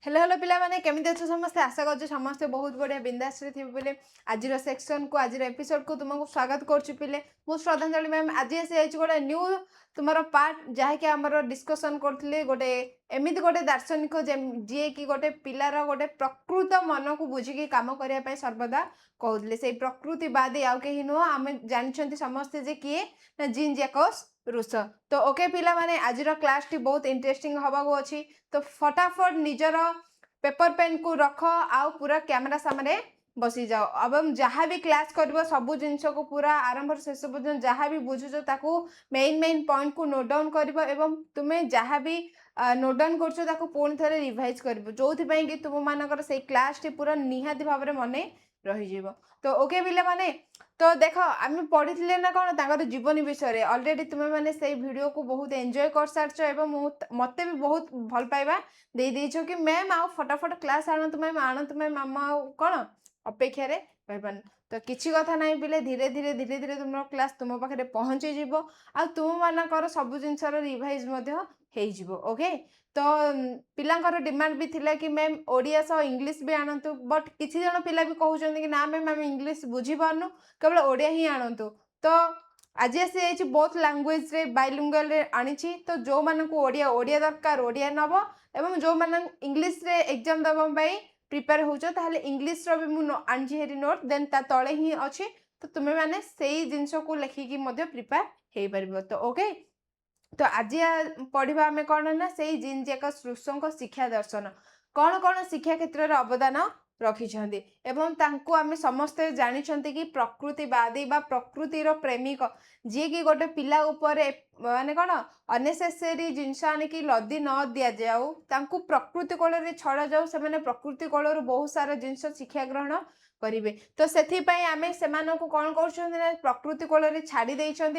Hello hello पिला माने केमिति अछ समस्ते आशा करछु समस्ते बहुत बढ़िया बिंदास रे थिबे पिले आजिर सेक्शन को आजिर एपिसोड को तुमको स्वागत करछु पिले मु श्रद्धांजलि मैम आज से आइछ गोटे न्यू तुमरो पार्ट जहा कि हमरो डिस्कशन करथले गोटे एमिति गोटे दार्शनिक जे कि गोटे पिलार गोटे प्रकृत मन को बुझी कि काम करिया पय सर्वदा कहउतले से प्रकृतिवादी आउ केहि नो आमे जानिछंती समस्ते जे किए ना जीन जैकस रूसो तो ओके पिला माने आजिर क्लास टी बहुत इंटरेस्टिंग हबा को अछि तो फटाफट निजर पेपर पेन को रख आउ पूरा कैमरा सामने बसी जाओ एवं जहाँ भी क्लास कर सबू जिनस को पूरा आरंभ शेष पर्यटन जहाँ भी बुझुच ताकू मेन मेन पॉइंट को नोट डाउन कर तुम्हें जहाँ भी नोट डाउन कर पुणी थे रिवाइज कर जो कि तुम मानकर से क्लास टी पूरा निहाती भाव में मन रही तो ओके पिले माने तो देख आम पढ़ी ना कौन तर जीवन विषय अलरेडी तुम्हें मैंने से वीडियो को बहुत एंजॉय कर सारी मत भी बहुत भल पाइबा दे देइछो कि मैम आओ फटाफट क्लास आणतु मैम मामा कौन अपेक्षा रही तो किसी कथा ना पिले धीरे धीरे धीरे धीरे तुम क्लास तुम पाखे पहुँची जीव आ तुम मानकर सब जिनसर रिवाइज ओके तो पिलांकर डिमांड भी थिला कि मैम ओडिया सह इंग्लिश भी आणतु बट किसी जन पिला भी कहउछन कि ना मैम आम इंग्लिश बुझी पारनु केवल ओडिया ही आणतु तो आज आसी बहुत लैंग्वेज रे बाइलिंगुअल रे आनी तो जो मानक ओडिया ओडिया दरकार ओडिया नब एवं जो मान इंग्लिश रे एग्जाम दबा प्रिपेयर होचो ताहले इंग्लिश रो भी मु आनजी हेरी नोट देन ता तळे ही अछि तो तुमे माने सेही जिंस को लेखिकी मध्ये प्रिपेयर हे परबो तो ओके तो आज पढ़ा आम कौन ना से जिन जैक ऋषों शिक्षा दर्शन कौन कौन शिक्षा क्षेत्र में अवदान रखिंट एवं आम समस्ते जानते कि प्रकृतिवादी बा प्रकृतिर प्रेमिक जी कि गोटे पिला माने कौन अनेसेसरी जिनस आणिक लदी न दि जाऊ प्रकृति कोल छड़ा जाऊ से प्रकृति कोल बहुत सारा जिनस शिक्षा ग्रहण करेंगे तो से आम से कौन कर प्रकृति कोल छाड़ी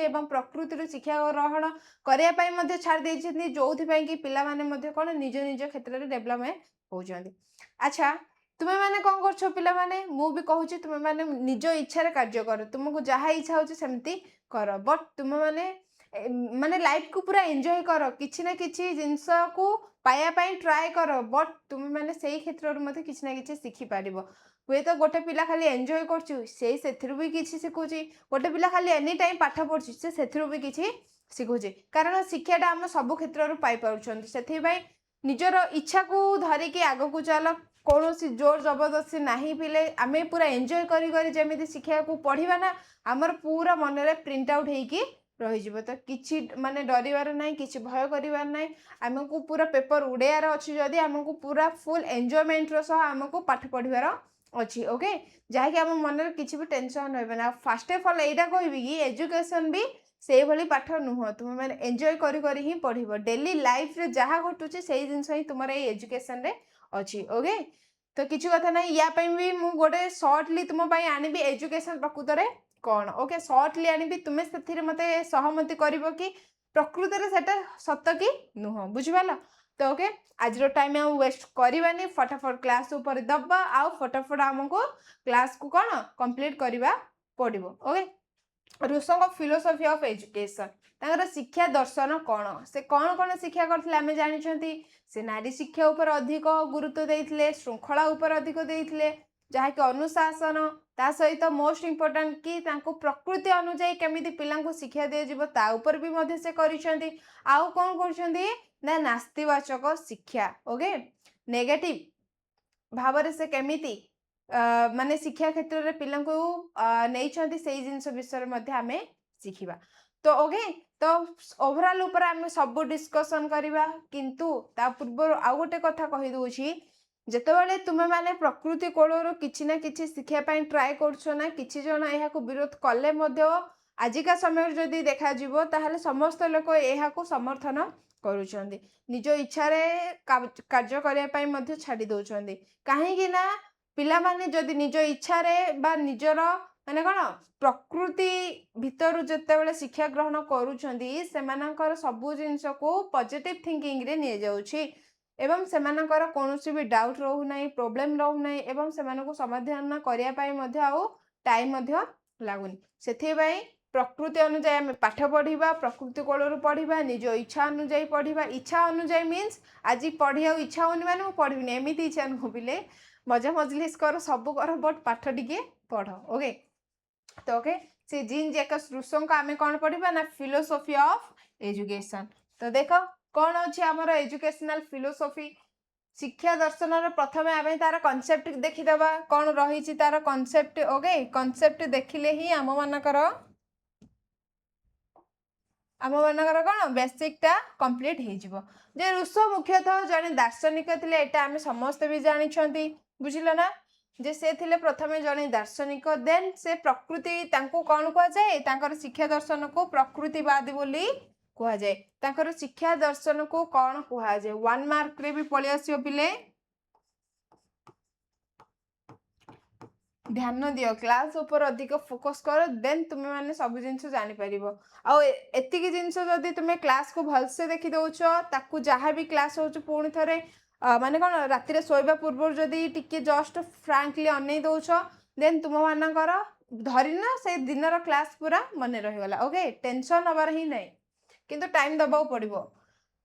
प्रकृति शिक्षा ग्रहण करने छाड़ी जो कि पिला माने कौन निज निज क्षेत्र में डेभलपमेंट होती अच्छा तुम्हें मैंने कौन कर पिला माने मु भी कहूँ तुम्हें मैंने निज इच्छा कार्य कर तुमको जहाँ इच्छा हो सेमती कर बट तुम्हें मैंने माने लाइफ को पूरा एंजॉय कर किसी ना किसी जिनस को पायापाई ट्राए कर बट तुम्हें मैंने से क्षेत्र में किसी ना कि शिखिपार हुए तो गोटे पिला खाली एंजॉय कर भी किसी शिखुची गोटे पिला खाली एनी टाइम पाठ पढ़ी से भी किसी शिखुचे कारण शिक्षाटा आम सब क्षेत्र से निजर इच्छा को धरिकी आग को चल कौन जोर जबरदस्ती नहीं पिले आम पूरा एंजॉय जमी शिक्षा को पढ़ा ना आमर पूरा मन में प्रिंट आउट होगी रही तो किसी माने डर ना कि भय करार ना आमको पूरा पेपर उड़ार अच्छी जदि आमको पूरा फुल एंजॉयमेंट आमको पाठ पढ़ार अच्छी ओके जहाँकि आम मन में किसी भी टेंशन रहा फास्ट अफ अल यहाँ कहबी कि एजुकेशन भी से भली पाठ नुह तुम मैंने एंजॉय करी पढ़ डेली लाइफ रे जहाँ घटुचे से जिनस ही तुम एजुकेशन रे अच्छी ओके तो किसी कथा ना या भी मु गोटे सर्टली तुम आनी एजुकेशन प्रकृत में कौन ओके सर्टली आनी तुम्हें से मत सहमति कर कि प्रकृत में सेटा सत कि नुह बुझिपाल तो ओके आज टाइम आम वेस्ट करवानी फटाफट क्लास ऊपर दबा आउ फटाफट आमको क्लास को कौन कंप्लीट करवा पड़ो ओके ऋषों फिलोसफी ऑफ एजुकेशन शिक्षा दर्शन कौन से कौन कौन शिक्षा करते आम जानी से नारी शिक्षा उपर अधिक गुरुत्व देते श्रृंखला उपर अधिक देते जहाँकि अनुशासन ता सहित मोस्ट इम्पोर्टाट कि प्रकृति अनुजाई केमी पिला शिक्षा दिज्व तापर भी से आउ कौन कर नास्तिवाचक शिक्षा ओके नेगेटिव भाव से केमिति माने शिक्षा क्षेत्र में पिला नहीं से जिनस विषय आम शिखा तो ओके तो ओवरऑल ऊपर आम सब डिस्कसन करवा किंतु ता पूर्व आउ गोटे कथा कही दूची जितेबाला तुम्हें माने प्रकृति कोलर किसी ना कि शिखापी ट्राए करना किसी जन यह विरोध कले आजिका समय जदि देखा ताहले समस्त लोक यह समर्थन करुँच निज इच्छा कार्य करने छाड़ी दौरान कहीं पिला माने जदि निज इच्छा बा निजर माने कौन प्रकृति भितर जिते शिक्षा ग्रहण करुँच सबू जिनस को पॉजिटिव थिंकिंग रे नहीं जाउछि एवं सेमानकर कौनसी भी डाउट रोना प्रोब्लेम रोना एवं से समाधान करने टाइम लगुनि से प्रकृति अनुसार आम पाठ पढ़ा प्रकृति कोल पढ़ा निज इच्छा अनुजाई पढ़ा इच्छा अनुजाई मीन्स आज पढ़िया इच्छा होनी मैंने पढ़ी एमती इच्छा नुह पिले मजा मजलिस कर सब कर बट पाठ टिके पढ़ ओके तो ओके से जीन जैकस रूसो को आम कौन पढ़ा ना फिलोसोफी ऑफ एजुकेशन तो देख कौन अच्छे आमर एजुकेशनल फिलोसोफी शिक्षा दर्शन प्रथम आम तार कनसेप्ट देखीदबा कौन रही तार कनसेप्ट ओके कनसेप्ट देखिले ही आम मानकर कौन बेसिकटा कंप्लीट हो जे रूसो मुख्यतः जड़े दार्शनिक थे एटा आम समस्ते भी जानी बुझिल ना जे से थिले प्रथमे जड़े दार्शनिक देन से प्रकृति तांको कौन कह जाए शिक्षा दर्शन को प्रकृतिवादी बोली कह जाए शिक्षा दर्शन को कौन कह जाए 1 मार्क रे भी पलि आसियो पिले ध्यान दियो क्लास ऊपर अधिक फोकस कर देन तुम्हें माने सब जिनस जानी परिबो आ एतिकी जिनस जदी तुम्हें क्लास को भलसे देखि दउछो ताकू जहाँ भी क्लास होछ पुणी थरे माने कौन राति शोवा पूर्व जदि टिके जस्ट फ्रांकली अनै दउछ देन तुम मानकर धरी ना से दिनर क्लास पूरा मन रहीगला ओके टेंशन हबार ही नहीं किंतु टाइम दबाव पड़ो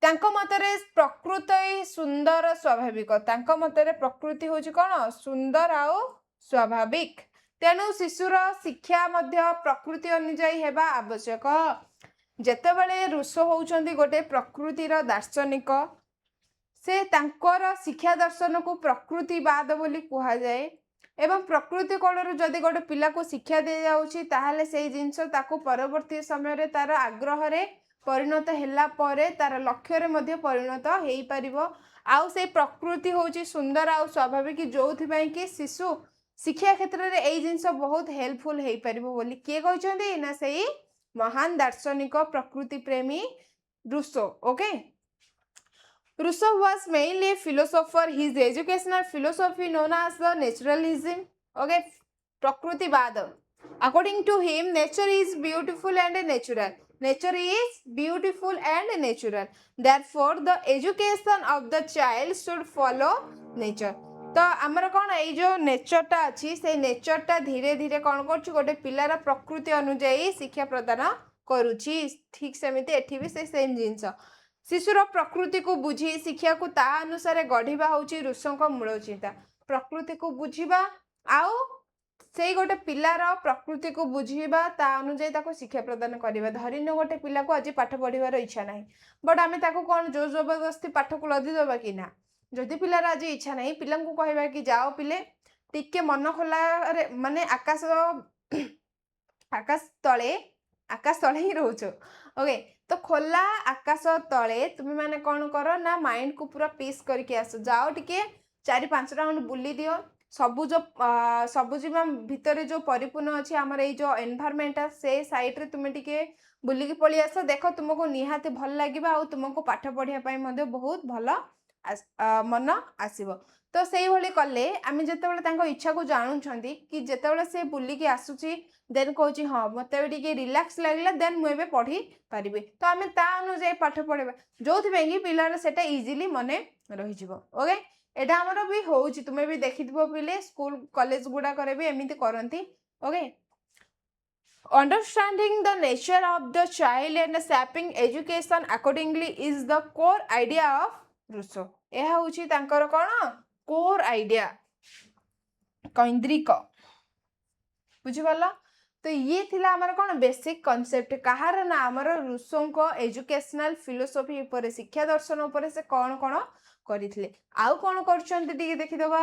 तांको मतरे प्रकृति सुंदर स्वाभाविक तांको मतरे प्रकृति होची कौन सुंदर आउ स्वाभाविक तेणु शिशुर शिक्षा मध्य प्रकृति अनुजाई हेबा आवश्यक जेतेबेले रूसो होउचंदी गोटे प्रकृतिर दार्शनिक से तांकर शिक्षा दर्शन को प्रकृतिवाद बोली कहा जाए एवं प्रकृति कोणरू जदि गोटे पिला को शिक्षा दी जाउची ताहाले सेही जिंस ताको परवर्ती समय रे तार आग्रह रे परिणत हैला परे तार लक्ष्य रे मध्य परिणत हेई परिबो आउ से प्रकृति होची सुंदर आउ स्वाभाविक जोथि पई कि शिशु शिक्षा क्षेत्र रे एई जिंस बहुत हेल्पफुल हेई परिबो बोली के कहउचंदी ना सेही महान दार्शनिक प्रकृति प्रेमी Rousseau okay Rousseau was mainly a philosopher. His educational philosophy known as the naturalism, okay, Prakrutivada. According to him, nature is beautiful and natural. Nature is beautiful and natural. Therefore, the education of the child should follow nature. तो आमर कौन ये जो नेचरटा अच्छी से नेचरटा धीरे धीरे कौन कर गोटे पिलार प्रकृति अनुजाई शिक्षा प्रदान करुच्ची ठीक सेमती एठी भी से सेम जिनस शिशुर प्रकृति को बुझी शिक्षा को ता अनुसार गढ़ा हूँ रूसों मूल चिंता प्रकृति को बुझा आउ से गोटे पिलार प्रकृति को बुझा ता अनुजाई शिक्षा प्रदान करवा धरीन गोटे पिला को आज पाठ पढ़ार इच्छा ना बट आम कौन जो जबरदस्ती पाठ को लदी दबा कि ना जदि पिलार आज इच्छा ना पिला कहवा कि जाओ पिले टिके मन खोला माने आकाश आकाश तले ही रोच ओके तो खोला आकाश तले तुम्हें माने कौन कर ना माइंड को पूरा पीस करके आस जाओ टिके 4-5 राउंड बुली दियो सबुज भितर जो परिपूर्ण अच्छी आमर ये जो एनवायरनमेंट से साइड रे तुम्हें टिके बुलिकी पलि आस देख तुमको निहाती भल लगे आ तुमको पाठ पढ़ाई बहुत भल मन आसब तो से भाई कले आम जिते इच्छा को जानूँ कि जिते से बुलिकी आसूची देन कौच हाँ मत रिलैक्स लगे देन मुझे पढ़ी पारि तो आम ता अनुजाई पाठ पढ़ा जो कि पिलार से इजिली मन रही ओके एटा आमर भी हो तुम्हें भी देखि पिले स्कूल कॉलेज गुड़ाक भी एमती करती okay understanding the nature of the child and shaping education accordingly is the core idea of Rousseau यह हूँ कौन कोर आइडिया कैंद्रिक बुझिपाल तो ये थिला हमर कौन बेसिक कॉन्सेप्ट कहार ना हमर रूसों को एजुकेशनल फिलोसोफी ऊपर शिक्षा दर्शन ऊपर से कौन कौन करथिले आउ कौन करछन्ते टिके देखिदबा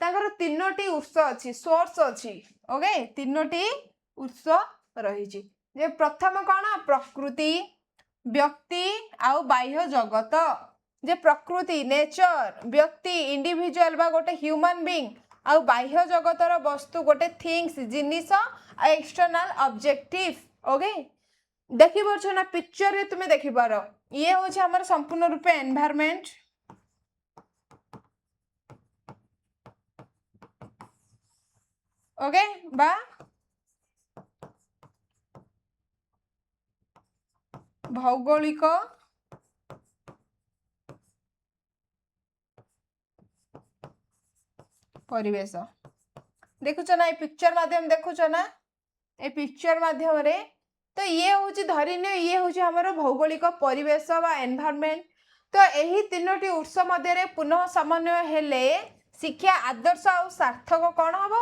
ताकर 3टी उत्स अछि सोर्स अछि ओके 3टी उत्स रही छी जे प्रथम कौन प्रकृति व्यक्ति आउ बाह्य जगत जे प्रकृति नेचर व्यक्ति इंडिविजुअल बा गोटे ह्यूमन बीइंग आ बाह्य जगतर वस्तु गोटे थिंग्स जिनिस एक्सटर्नल ऑब्जेक्टिव ओके देखि पारछ ना पिक्चर रे तुमे देखि पारो ये होछ हमर संपूर्ण रूपे एनवायरनमेंट ओके बा भौगोलिक परिवेश देखुच ना पिक्चर माध्यम देखुच ना ए पिक्चर माध्यम तो ये हूँ धरिन ये हूँ आमर भौगोलिक परिवेश बा एनवायरनमेंट तो यही तीनोटी उत्स मध्य पुनः समन्वय हेले शिक्षा आदर्श आ सार्थक कौन हम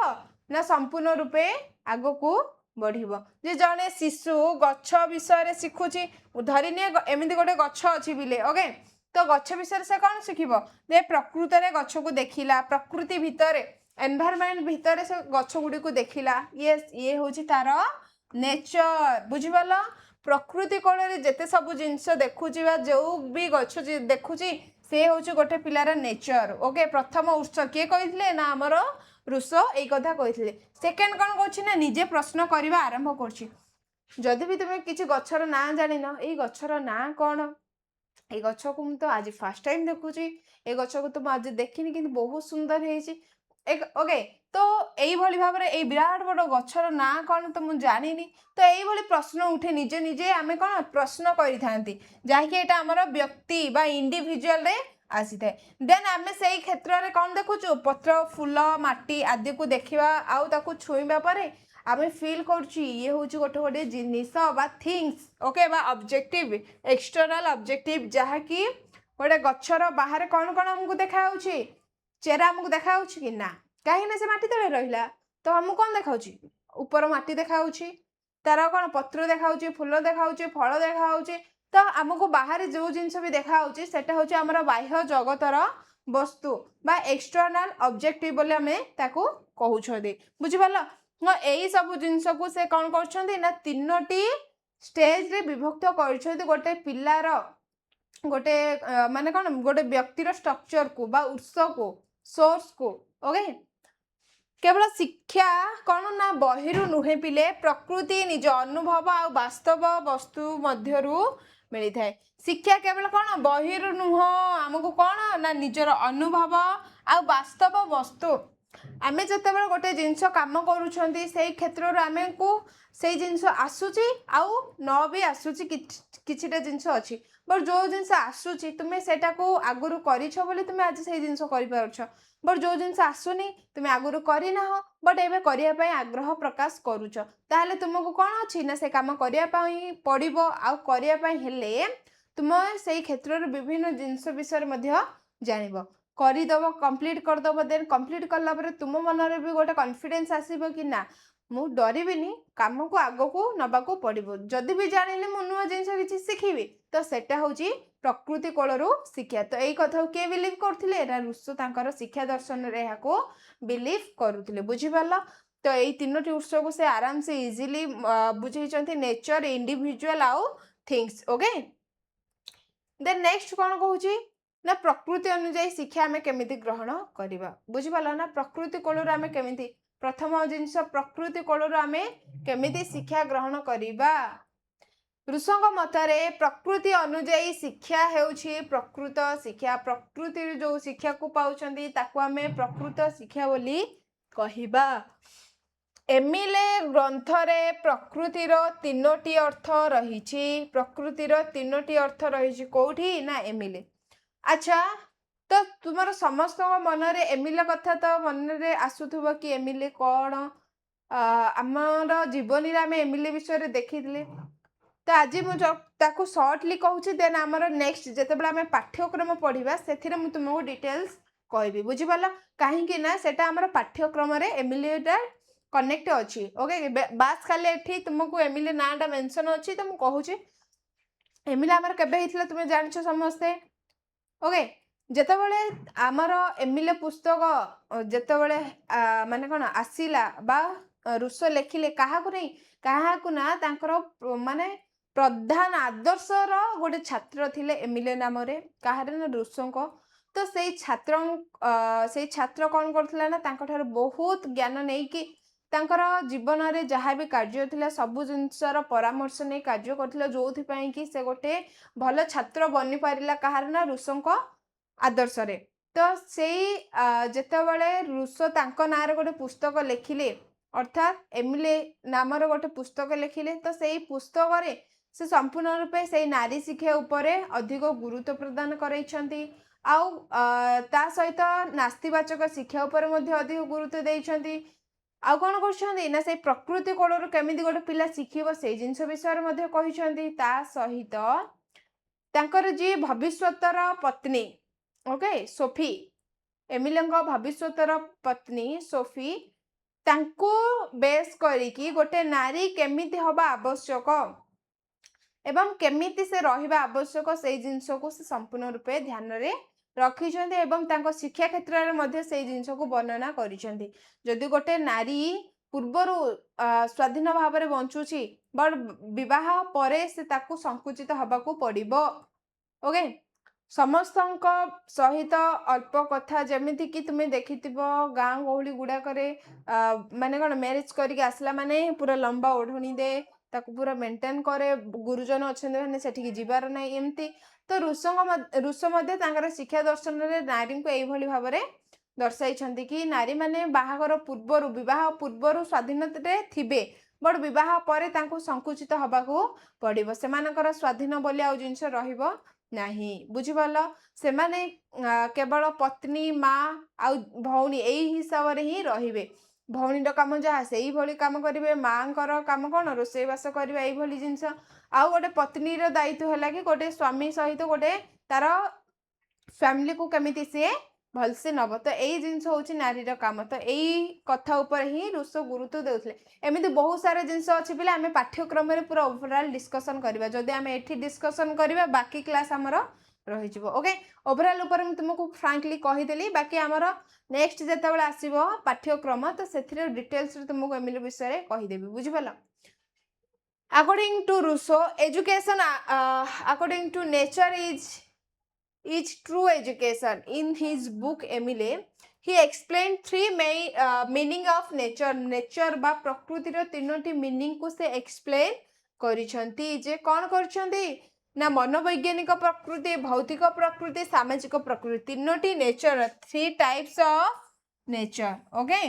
ना संपूर्ण रूपे आग को बढ़िबो जे जने शिशु गछ विषय शिखुची धरिने एमती गोटे गछ अच्छी बिले ओके तो गछ विषय से कौन शिखिबो जे प्रकृति रे गछ को देखिला प्रकृति भितर एनवायरनमेंट भितर से गछ गुडी को देखिला ये होची तार नेचर बुझिबल प्रकृति कोण रे जेते सब जिंस देखुची बा जो भी गछ देखुची से होची गोटे पिलार नेचर ओके प्रथम उत्स किए कहिथिले ना हमर रुसो एई कथा कहिथिले सेकेंड कौन कौन ना निजे प्रश्न करवा आरंभ कर भी तुम किसी गचर ना जान ये गचर ना कौन ये गच को मुझे आज फास्ट टाइम देखुची ये गच को तो आज देखनी कि बहुत सुंदर है ओके तो यही भाव में विराट बड़ गचर ना कौन तो मुझे जानी तो यही प्रश्न उठे निजे निजे आम कौन प्रश्न करी जहाँकि आमर व्यक्ति बा इंडिविजुअल रे आसी थाए देन आम से क्षेत्र में कौन देखुचु पत्र फूल माटी आदि को देखा आउ छुईबा पर आम फिल करुच्ची ये हूँ गोटे गोटे जिनिस बा थिंग्स ओके बा ऑब्जेक्टिव एक्सटर्नल ऑब्जेक्टिव जहाँकि गोटे गचर बाहर कौन कौन आमको देखा चेहरा आमको देखा कि ना कहीं से माटी तले रहा तो आमको कौन देखा ऊपर माटी देखा तार कौन पत्र देखा फूल देखा फल देखा तो आमको बाहर जो जिनस भी देखा सेटा हूँ आमर बाह्य जगतर वस्तु बा एक्सटर्नल ऑब्जेक्टिव बोले आम ताकू कहते बुझिपाल हाँ यही सब जिनस को से कौन कर तीनोटी स्टेज रे विभक्त कर गोटे पिलार गोटे माने कौन गोटे व्यक्तिर स्ट्रक्चर को बा उत्स को सोर्स को ओके केवल शिक्षा कौन ना बहिरु नुहे पिले प्रकृति निज अनुभव आ वास्तव वस्तु मध्यरु मिली थाए शिक्षा केवल कौन बहिरु नुह आमको कौन ना निजर अनुभव आ वास्तव वस्तु आमे जते बेले गोटे जिनस काम करूछंती सेही क्षेत्र रो आमे को सेही जिनस आसुची आउ न भी आसुची किछिटा जिनस अछि बट जो जिनस आसुची तुमे सेटा को आगुरु करिछो बोली तुमे आज सेही जिनस करि पारछो बट जो जिनस आसुनी तुमे आगुरु करि ना हो बट एबे करिया पई आग्रह प्रकाश करूछो ताहले तुमको कोन अछि ना से काम करिया पई पड़िबो आ करिया पई हेले तुम सेही क्षेत्र रो विभिन्न जिनस विषय मध्ये जानिबो करदब कंप्लीट करदब देन कंप्लीट कला तुम मन में भी गोटे कॉन्फिडेंस आसब कि ना मु डरबिनी काम को आग को नबा को पड़ो जदि भी जानी मु नुआ जिन किसी शिखी तो सेटा हूँ प्रकृति कोलू शिक्षा तो यही कथा किए बिलीव करते रुसो तांकर शिक्षा दर्शन यहाँ बिलीव करुले बुझीपार तो यही तीनोटी उत्स को से आराम से इजिली बुझे नेचर इंडिविजुअल आउ थिंग्स ओके देन नेक्स्ट कौन कहूँ ना प्रकृति अनुजाई शिक्षा आम केमी ग्रहण करवा बुझीपाल ना प्रकृति कोलू आम केमी प्रथम जिनस प्रकृति कोलू आम केमी शिक्षा ग्रहण करवा ऋषंक मतरे प्रकृति अनुजाई शिक्षा हेउछि प्रकृत शिक्षा प्रकृति जो शिक्षा को पाउछंती ताकू आम प्रकृत शिक्षा बोली कहिबा एमिले ग्रंथरे प्रकृतिर तीनोटी अर्थ रही प्रकृतिर तीनोटी अर्थ रही कौटी ना एमिले अच्छा तो तुमर समस्त मन रे एमिले कथा तो मन रे आसुथुबो कि एमिले कौन आमर जीवन आम एमिले विषय देखी तो आज मुझे सर्टली कहूँ देन आमर नेक्स्ट जिते आम पाठ्यक्रम पढ़ा से तुमको डिटेल्स कहबी बुझीपाल कहीं सेटा आमर पाठ्यक्रम एमिलेटा कनेक्ट अच्छी ओके बास खाली एठी तुमको एमिले नाटा मेंशन अच्छी तो मुझे एमिले आमर केबे हितला तुम जानिछ समस्ते ओके जेतेबेले आमर एमिले पुस्तक जेतेबेले माने कोन आसीला बा रुसो लेखिले काहाकु नहीं काहाकु ना तांकर माने प्रधान आदर्शर गोटे छात्र थिले एमिले नाम रे काहारे ना रुसोंको तो सेई छात्र कौन करथिला ना तांको ठार बहुत ज्ञान नहीं कि तांकर जीवन रे जहाँ भी कार्य थिला सब जिनसर परामर्श नहीं कार्य करथिला जोथि पई कि से गोटे भल छात्र बनि पारिला काहार ना रुसोंको आदर्श रे तो सेई जेतेबेले रुसो तांको नारे गोटे पुस्तक लेखिले अर्थात एमिले नामर गोटे पुस्तक लेखिले तो सेई पुस्तक रे से संपूर्ण रूपे से नारी शिक्षा उपरे अधिक गुरुत्व प्रदान करैछंती आउ ता सहित नास्तिवाचक शिक्षा उपरे मध्ये अधिक गुरुत्व देइछंती आउ कौन कर से प्रकृति कोणर केमी गोटे पिला शिखब से जिनस विषय कहते ता सहित तांकर जी भविष्यतर पत्नी ओके सोफी एमिली भविष्यतर पत्नी सोफी तांको बेस करिकी गोटे नारी केमिति हबा आवश्यक एवं केमिति से रहिबा आवश्यक से जिनस को से संपूर्ण रूपे ध्यान रे रखिछन्ते एवं तांको शिक्षा क्षेत्र रे मध्ये से जिनस को वर्णना करिछन्ते जदि गोटे नारी पूर्वरु स्वाधीन भाव रे बंचुची बड़ विवाह परे से ताकू संकुचित हबाकू पड़िबो ओके समस्त सहित अल्प कथा जमीती कि तुम्हें देखि गाँ गहली गुड़ाक माने कौन मैरिज करके आसला माने पूरा लंबा ओढ़णी दे ताकू पूरा मेंटेन करे गुरुजन अच्छा मैंने सेठिकी जीवार ना एमती तो रुष शिक्षा दर्शन रे नारी को यही भाव में दर्शाई कि नारी माने बाहागर पूर्वर विवाह पूर्वर स्वाधीनता थे बड़ विवाह पर संकुचित हवाक पड़ो से स्वाधीन बोली आउ जिनस रहिबो नहीं बुझिपाल से माने केवल पत्नी माँ आउ भौणी यही हिसाब से ही रहिबे भौणीर काम जहाँ से भली काम करेंगे माँ काम कौन रोषेईवास करवा यही जिनस आउ गोटे पत्नीर दायित्व है कि गोटे स्वामी सहित गोटे तार फैमिली को केमिति सी भलसे नब तो यही जिनस हूँ नारीर काम तो यही कथा उपर ही रुष गुरुत्व देउथले एमती बहुत सारा जिनस अच्छी पिला आम पाठ्यक्रम में पूरा ओवरऑल डिस्कशन करवा जदि आम एठी डिस्कशन करवा बाकी क्लास आमर रही ओके ओवरऑल ऊपर तुमको फ्रांकली कहीदेली बाकी आमर नेक्स्ट जितेबाला आसो पाठ्यक्रम तो से डिटेल्स तुमको एमिली विषय कहीदेवी बुझिपाल according to Rousseau education according to nature is true education. In his book Emile, he explained three main meaning of nature. Nature बा प्रकृति रो तीनोटी meaning को से explain करिसंती जे कौन करिसंती ना मनोवैज्ञानिक प्रकृति भौतिक प्रकृति सामाजिक प्रकृति तीनोटी nature three types of nature okay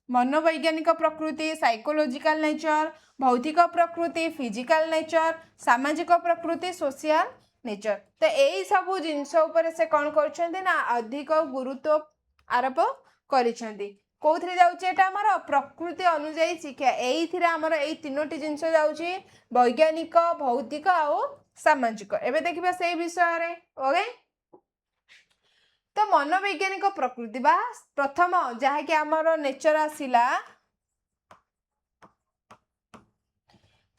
मनोवैज्ञानिक प्रकृति साइकोलॉजिकल नेचर भौतिक प्रकृति फिजिकल नेचर सामाजिक प्रकृति सोशल नेचर तो यही सब जिनस से कौन कर अधिक गुरुत्व आरोप करिसेंती कौन जाऊँगी आमर प्रकृति अनुजाई शिक्षा यही आमर यही तीनोटी जिनस जाऊँगी वैज्ञानिक भौतिक आउ सामाजिक एवं देखा से विषय ओके तो मनोवैज्ञानिक प्रकृति बा प्रथम जहाँकि आमर नेचर आसला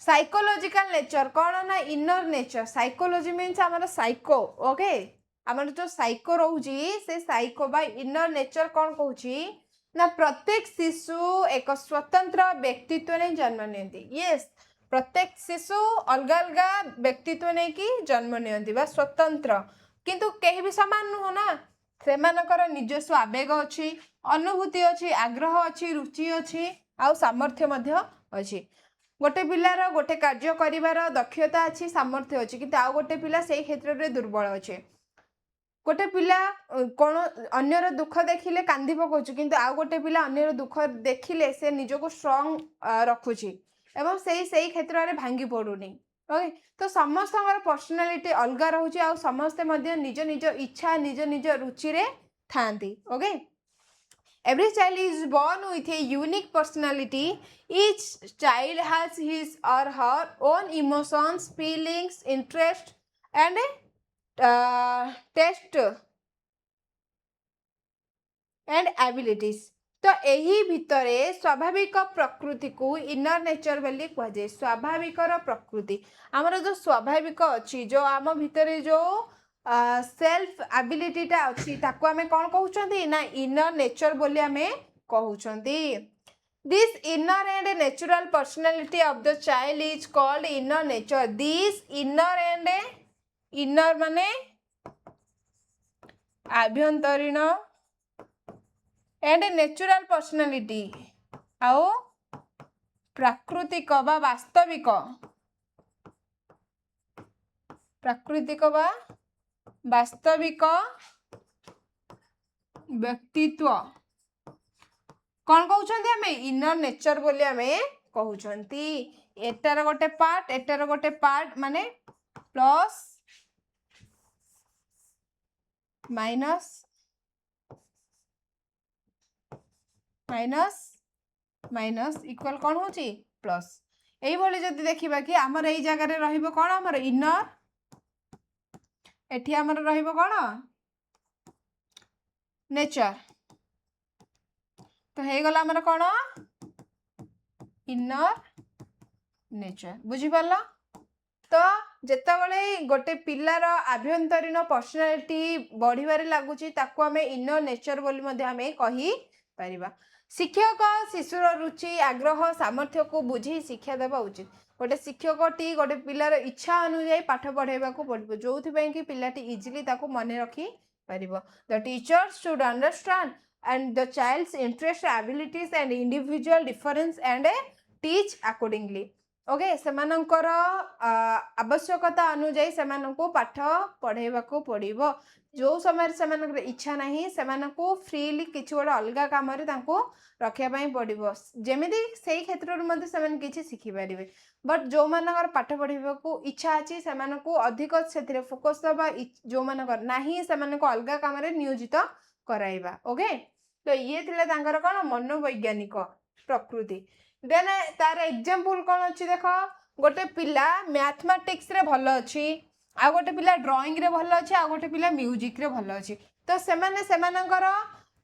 साइकोलॉजिकल नेचर कौन ना इनर नेचर साइकोलॉजी मीन्स आमर साइको ओके आमर जो साइको रोची से साइको बा इनर नेचर कौन कहूँ ना प्रत्येक शिशु एक स्वतंत्र व्यक्तित्व नहीं जन्म नियंती यस प्रत्येक शिशु अलग अलग व्यक्तित्व नहीं कि जन्म नियंती बा स्वतंत्र किंतु कहीं भी समान नुह ना से निजस्व आवेग अच्छी अनुभूति अच्छी आग्रह अच्छी रुचि अच्छी आउ सामर्थ्य अच्छी गोटे पिलार गोटे कार्य करिवार दक्षता अच्छी सामर्थ्य अच्छी कि आउ गोटे पिला से क्षेत्र में दुर्बल अच्छे गोटे पिला कौन अन्यर दुख देखिले कांदी पकाउछ किंतु आउ गोटे पिला अन्यर दुख देखिले से निजको स्ट्रॉन्ग रखुची एवं से क्षेत्र में भांगी पड़ुनी ओके तो समस्त पर्सनालिटी अलग रोचे आ समस्ते निज निज इच्छा निज निज रुचि रे थांती okay Every child is born with a unique personality. Each child has his or her own emotions, feelings, interests, and taste and abilities. तो यही भितरे स्वाभाविक प्रकृति को इनर नेचर बोली कहुए स्वाभाविक प्रकृति आमर जो स्वाभाविक अच्छी जो आम भितरे जो सेल्फ एबिलिटीटा अच्छी ताको आमे कौन कहउछंती ना इनर नेचर बोली आमे कहउछंती this inner and natural personality of the child is called inner nature this inner माने आभ्यंतरीण एंड नेचुरल पर्सनालिटी आओ प्राकृतिक बा वास्तविक प्राकृतिक बा वास्तविक व्यक्तित्व कौन कहउछंती हमें इनर नेचर बोली हमें कहउछंती एटार गोटे पार्ट माने प्लस माइनस माइनस इक्वल कौन हो प्लस यही जदि देखा कि आमर यही जगह रहिबो कौन आमर इनर एठी आमर रहिबो कौन नेचर तो हे गला आमर कौन इनर नेचर बुझी पारला तो जेतेबेले गोटे पिलार आभ्यंतरीण पर्सनालिटी बढ़िबारे लागुची ताकू आमे इनर नेचर बोली मध्ये आमे कहि परिबा शिक्षक शिशुर रुचि आग्रह सामर्थ्य को बुझी शिक्षा देवा उचित गोटे शिक्षक टी गोटे पिलार इच्छा अनुसार पाठ पढ़ेबा को पड़िबो जोथि कि पिलाटी इजिली ताकू मने रखी परिबो the teacher should understand and the child's interest abilities and individual difference and teach accordingly okay सेमानंकर आवश्यकता अनुଯାୟୀ सेमानंको पाठ पढ़ेबाको पड़िबो जो समय सेमानकर इच्छा नाही सेमानको फ्रीली किछि गोटे अलगा काम रे तांको रखिया पई पड़िबो जेमिति सेही क्षेत्र रे मध्ये सेमान किछि सिखि परिबे बट जो मानकर पाठ पढ़ेबाको इच्छा अछि सेमानको अधिक सेथिरे फोकस दबा जो मानकर नाही सेमानको अलगा काम रे नियोजित कराइबा ओके तो ये थिले तांकर कोन मनोवैज्ञानिक प्रकृति देन तार एग्जांपल कोन अछि देखो गोटे पिला मैथमेटिक्स रे भलो अछि आ गोटे पिला ड्राइंग रे भलो अछि आ गोटे पिला म्यूजिक रे भलो अछि तो सेमाने सेमानकर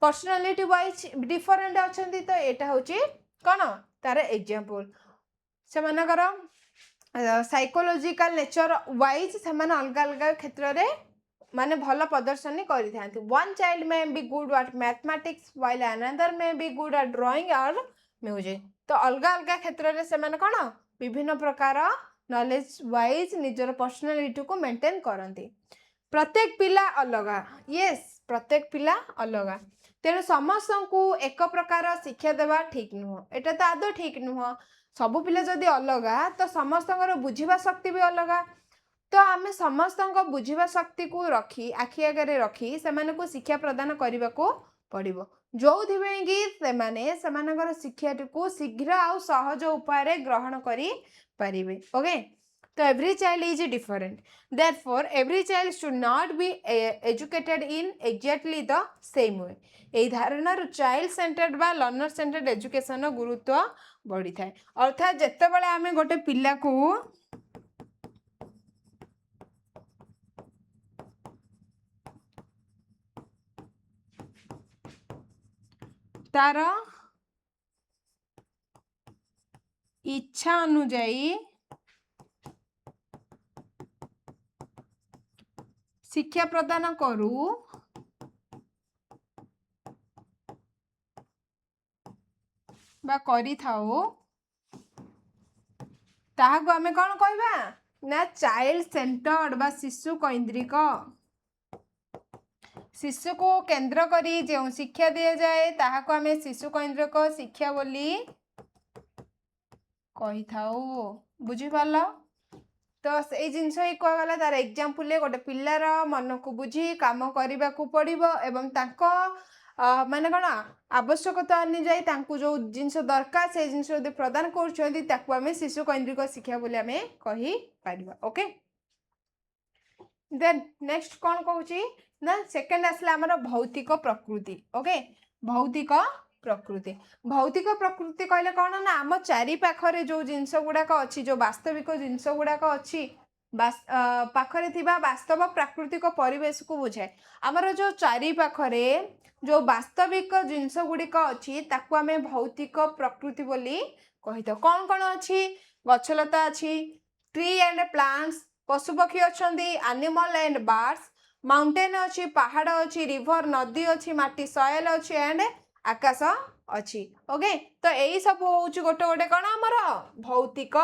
पर्सनालिटी वाइज डिफरेंट अछंती तो एटा होछि कोन तार एग्जांपल सेमानकर साइकोलॉजिकल नेचर वाइज सेमाने अलग अलग क्षेत्र रे माने भलो प्रदर्शन करि थांती one child may be good at mathematics while another may be good at drawing or music तो अलग अलग क्षेत्र रे सेमाने कोन विभिन्न प्रकार नॉलेज वाइज निजर पर्सनालिटी को मेंटेन करंती प्रत्येक पिला अलगा यस प्रत्येक पिला अलगा तेणु समस्त को एक प्रकार शिक्षा देवा ठीक नुह एटा तो आदौ ठीक नुह सब पिला जदि अलगा तो समस्त बुझिबा शक्ति भी अलगा तो आमे समस्त बुझिबा शक्ति को रखी आखि आगे रखी सेमाने को शिक्षा प्रदान करने को पड़िबो जो कि सेमाने सेमानकर शिक्षा को शीघ्र आउ सहज उपाय ग्रहण करि परिबे ओके तो every child is different therefore every child should not be educated in exactly the same way एई धारणा चाइल्ड सेंटर्ड बा लर्नर सेंटर्ड एजुकेशन गुरुत्व बढ़ी थाए अर्थात जेतेबेले आमे गोटे पिला को तार इच्छा अनुଯାୟୀ शिक्षा प्रदान करू बा करी थाओ ताहाको आमे कोन कहबा ना चाइल्ड सेंटर्ड बा शिशु केंद्रिक शिशु को केंद्र करी जो शिक्षा दिया जाए ताहाको आमे शिशु केंद्रिक शिक्षा बोली कही थाओ बुझी पारला तो से जिनस ही कहगला तार एग्जांपल गोटे पिलार मन को बुझी काम करने को पड़िबो एवं तांको माने कौन आवश्यकता अनुଯାୟୀ तांको जो जिनस दरकार से जिनस यदि प्रदान करछथि ताकू आमे शिशु केंद्रिक शिक्षा बोली आमे कही पारिबा ओके देन नेक्स्ट कौन कहूची ना सेकंड आसला हमर भौतिक प्रकृति ओके भौतिक प्रकृति कहले कौन ना आम चारि पाखरे जो जिनस गुड़ाक अच्छी जो वास्तविक जिनस गुड़ाक अच्छी पाखरे थिबा वास्तव प्राकृतिक परिवेश को बुझाए आमर जो चारि पाखरे जो वास्तविक जिनस गुड़िक अच्छी ताकू आमे भौतिक प्रकृति बोली कही तो कौन कौन अच्छी गछलता अच्छी ट्री एंड प्लांट्स पशुपक्षी अच्छा एनिमल एंड बर्ड्स माउंटेन अच्छी पहाड़ अच्छी रिवर नदी अच्छी माटी सॉइल अच्छी एंड आकाश अच्छी ओके तो यही सब हूँ गोटे गोटे कौन आमर भौतिक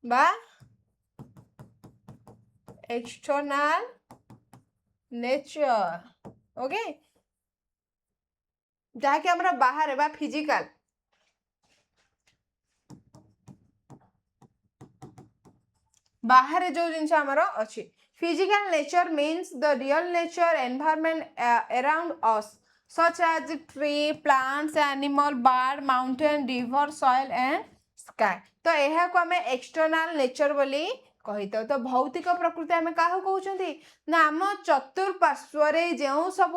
बा एक्सटर्नल नेचर ओके जहाँकि आमर बाहर बा फिजिकल बाहर जो जिनस आमर अच्छी physical nature means the real nature environment around us such as tree plants animal bird mountain river soil and sky तो यह को आमे एक्सटर्नल नेचर बोली कहिथाउ। तो भौतिक प्रकृति आम क्या कहते ना आम चतुर्पार्श्वर जो सब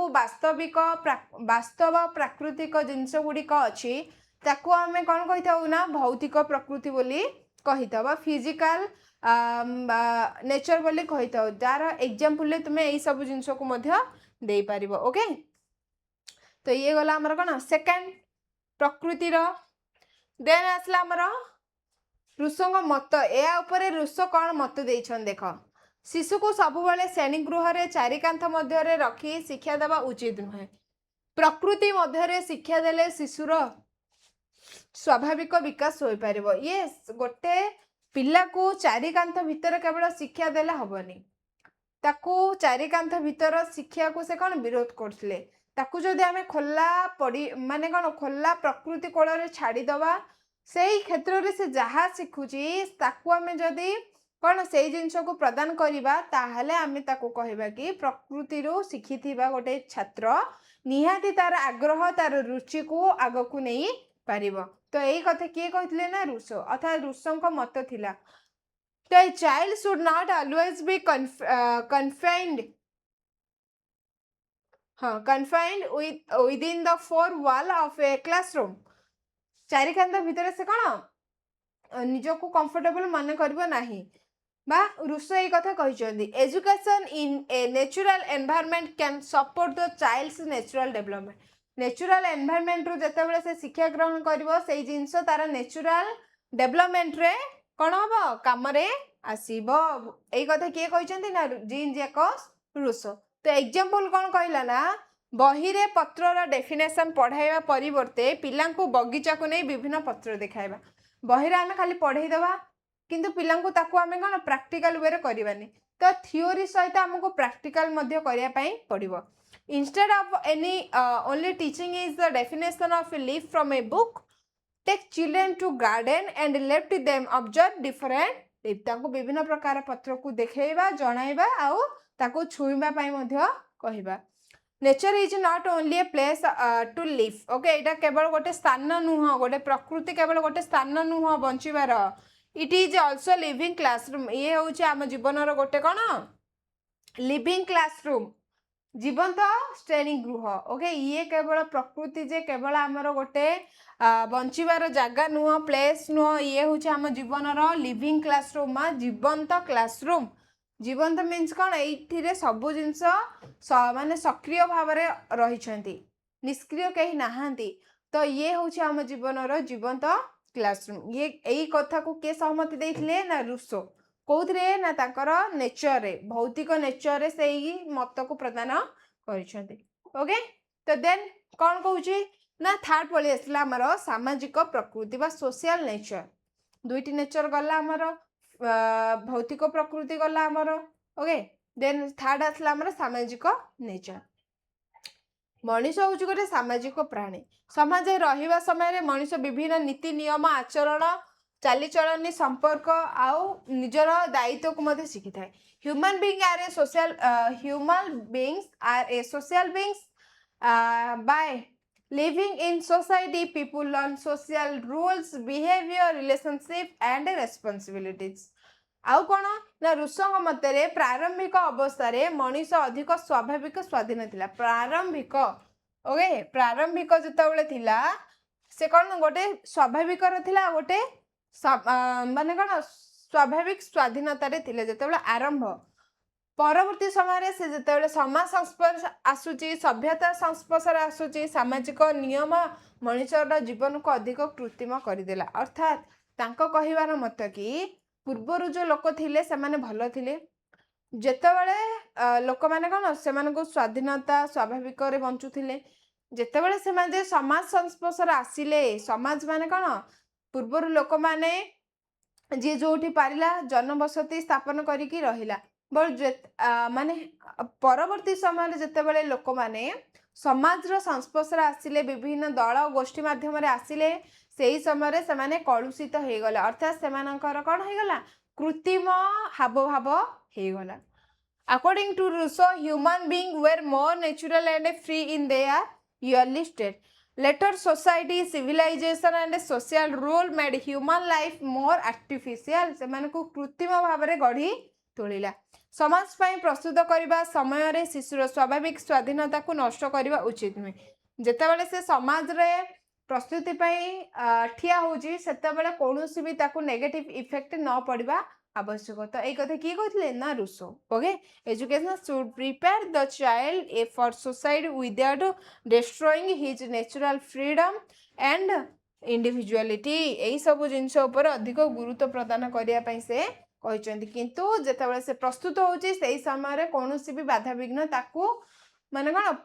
वास्तव प्राकृतिक जिनस गुड़िक अच्छी ताकू आम कौन कही ना भौतिक प्रकृति बोली कही फिजिकल नेचर बोली कही जार एग्जांपल तुम्हें यही सब जिनस को दे पार। ओके तो ये गला आमर कौन सेकेंड प्रकृतिर देन आसला आमर ऋषों मत या उपरे ऋष कौन मत देछन देख शिशु को सबुबले श्रेणी गृह रे चारिकांथ मध्य रखी शिक्षा देवा उचित नुहे। प्रकृति मध्य शिक्षा देले शिशुर स्वाभाविक विकास हो पार। ये गोटे पिला को चारिकांथ भितर केवल शिक्षा देले हबनी ताकू चारिकांथ भितर शिक्षा को से कौन विरोध करथिले ताकू जदि आमे खोला पड़ी माने कौन खोला प्रकृति कोल रे छाड़ी दवा से क्षेत्र में से जहाँ शिखुची ताकू आमे जदि कौन से जिनस को प्रदान करिबा ताहले आमे ताकू कहिबा कि प्रकृति रो शिखिथिबा गोटे छात्र निहाती तार आग्रह तार रुचि को आग को नहीं पारिबो। तो यही कथा किए कहथिले ना ऋष अर्थात ऋषों मत थिला। तो a child should not always be confined within the four wall of a classroom. चारिकांत भितर से कौन निजको कंफर्टेबल मन करिबो नाही बा ऋष ये कथा कहते education in a natural environment can support the child's natural development. Natural environment रु जेतेबेले से शिक्षा ग्रहण करिवो सेई जिंस तार नेचुरल डेवलपमेंट रे कौन हम काम रे आसीबो। एई कथा किए कहते ना जीन जैकस ऋष। तो एग्जांपल कौन कहला ना बही रे पत्रर डेफिनेशन पढ़ाइबा परिवर्ते पिला को बगीचा को नहीं विभिन्न पत्र देखाइबा। बही रे आमे खाली पढ़ाई देबा किंतु पिला को ताकू आमे कौन प्रैक्टिकल वे रे करबानी। तो थियोरी सहित हमको प्रैक्टिकल मध्य करिया पई पड़िबो। Instead of any only teaching is the definition of a leaf from a book take children to garden and let them observe different leaf. ताकू विभिन्न प्रकार पत्र को देखाइबा जणाइबा आउ ताकू छुइबा पई मध्य कहिबा। Nature is not only a place to live. Okay एटा केवल गोटे स्थान नुह गोटे प्रकृति केवल गोटे स्थान नुह बंचिबार it is also living classroom. ये हूँ आम जीवन गोटे कौन लिविंग क्लासरूम जीवंत श्रेणी गृह। ओके ये केवल प्रकृति जे केवल आमर गोटे बंचिबार जगह नुह प्लेस नुह ये हूँ आम जीवन लिविंग क्लासरूम जीवंत क्लासरूम। जीवंत मीन्स कौन ये सबू जिनस माने सक्रिय भाव रही निष्क्रिय कहीं नहांती। तो ये हूँ आम जीवन जीवंत क्लासरूम। ये यही कथा को किए सहमति देथिले ना ऋष कौथरे ना ताकर नेचर रे भौतिक नेचर रे से मत को प्रदान करिसेंती। ओके तो देन कौन कहूची ना थर्ड पळी आसला हमर सामाजिक प्रकृति बा सोशल नेचर। दुईटी नेचर गला हमर भौतिक प्रकृति गला हमर। ओके देन थर्ड आसला हमर सामाजिक नेचर। मनीष हूँ गोटे सामाजिक प्राणी समाज रहिबा समय मनीष विभिन्न नीति नियम आचरण चालीचलनी संपर्क आउ निजर दायित्व को मध्य शिखि थाए। Human being are a social human beings are a social beings by living in society people learn social rules behaviour relationship and responsibilities. आउ कौन ना ऋषों मते प्रारंभिक अवस्था मनीष अधिक स्वाभाविक स्वाधीन थिला। प्रारंभिक ओके प्रारंभिक जितेबाला थिला से कौन गोटे स्वाभाविक थिला गोटे माने कौन स्वाभाविक स्वाधीनता थिले जितेबाला आरंभ। परवर्ती समय से जितेबाला समाज संस्पर्श आसुची सभ्यता संस्पर्श आसुची सामाजिक नियम मनीषर जीवन को अधिक कृत्रिम करदेला। अर्थात तांको कहिबार मत कि पूर्वर जो लोक थिले से माने भल थिले जेतेबाला लोक माने कौन से को स्वाधीनता स्वाभाविक रे बंचुथिले जेतेबाला से माने समाज संस्पर्श आसिले समाज माने कौन पूर्वर लोक माने जी जोठी पारिला जनबसति स्थापन करिकी रहिला बट माने परवर्ती समय जेतेबाला लोक माने समाजर संस्पर्श आसिले विभिन्न दल गोष्ठी माध्यम आसिले से समय से माने कलुषित हो गला। अर्थात से कौन हो गला कृत्रिम हाव भाव हो गला। According to Rousseau human being were more natural and free in their early state. Later society civilisation and social rule made human life more artificial से कृत्रिम भाव में गढ़ी तोड़ा समाज प्रस्तुत करने समय शिशुर स्वाभाविक स्वाधीनता को नष्ट करने उचित नुहे जितेबाला से समाज रे प्रस्तुति ठिया होची सेतेबाला कौनसी भी ताकू नेगेटिव इफेक्ट न पड़वा आवश्यक तो यही कथा किए कहते ना Rousseau okay education should prepare the child for society without destroying his natural freedom and individuality यही सब जिनस अधिक गुरुत्व प्रदान करने से कहते किंतु जितेबाला से प्रस्तुत होची से समय कौन भी बाधा विघ्न ताकू माने कौन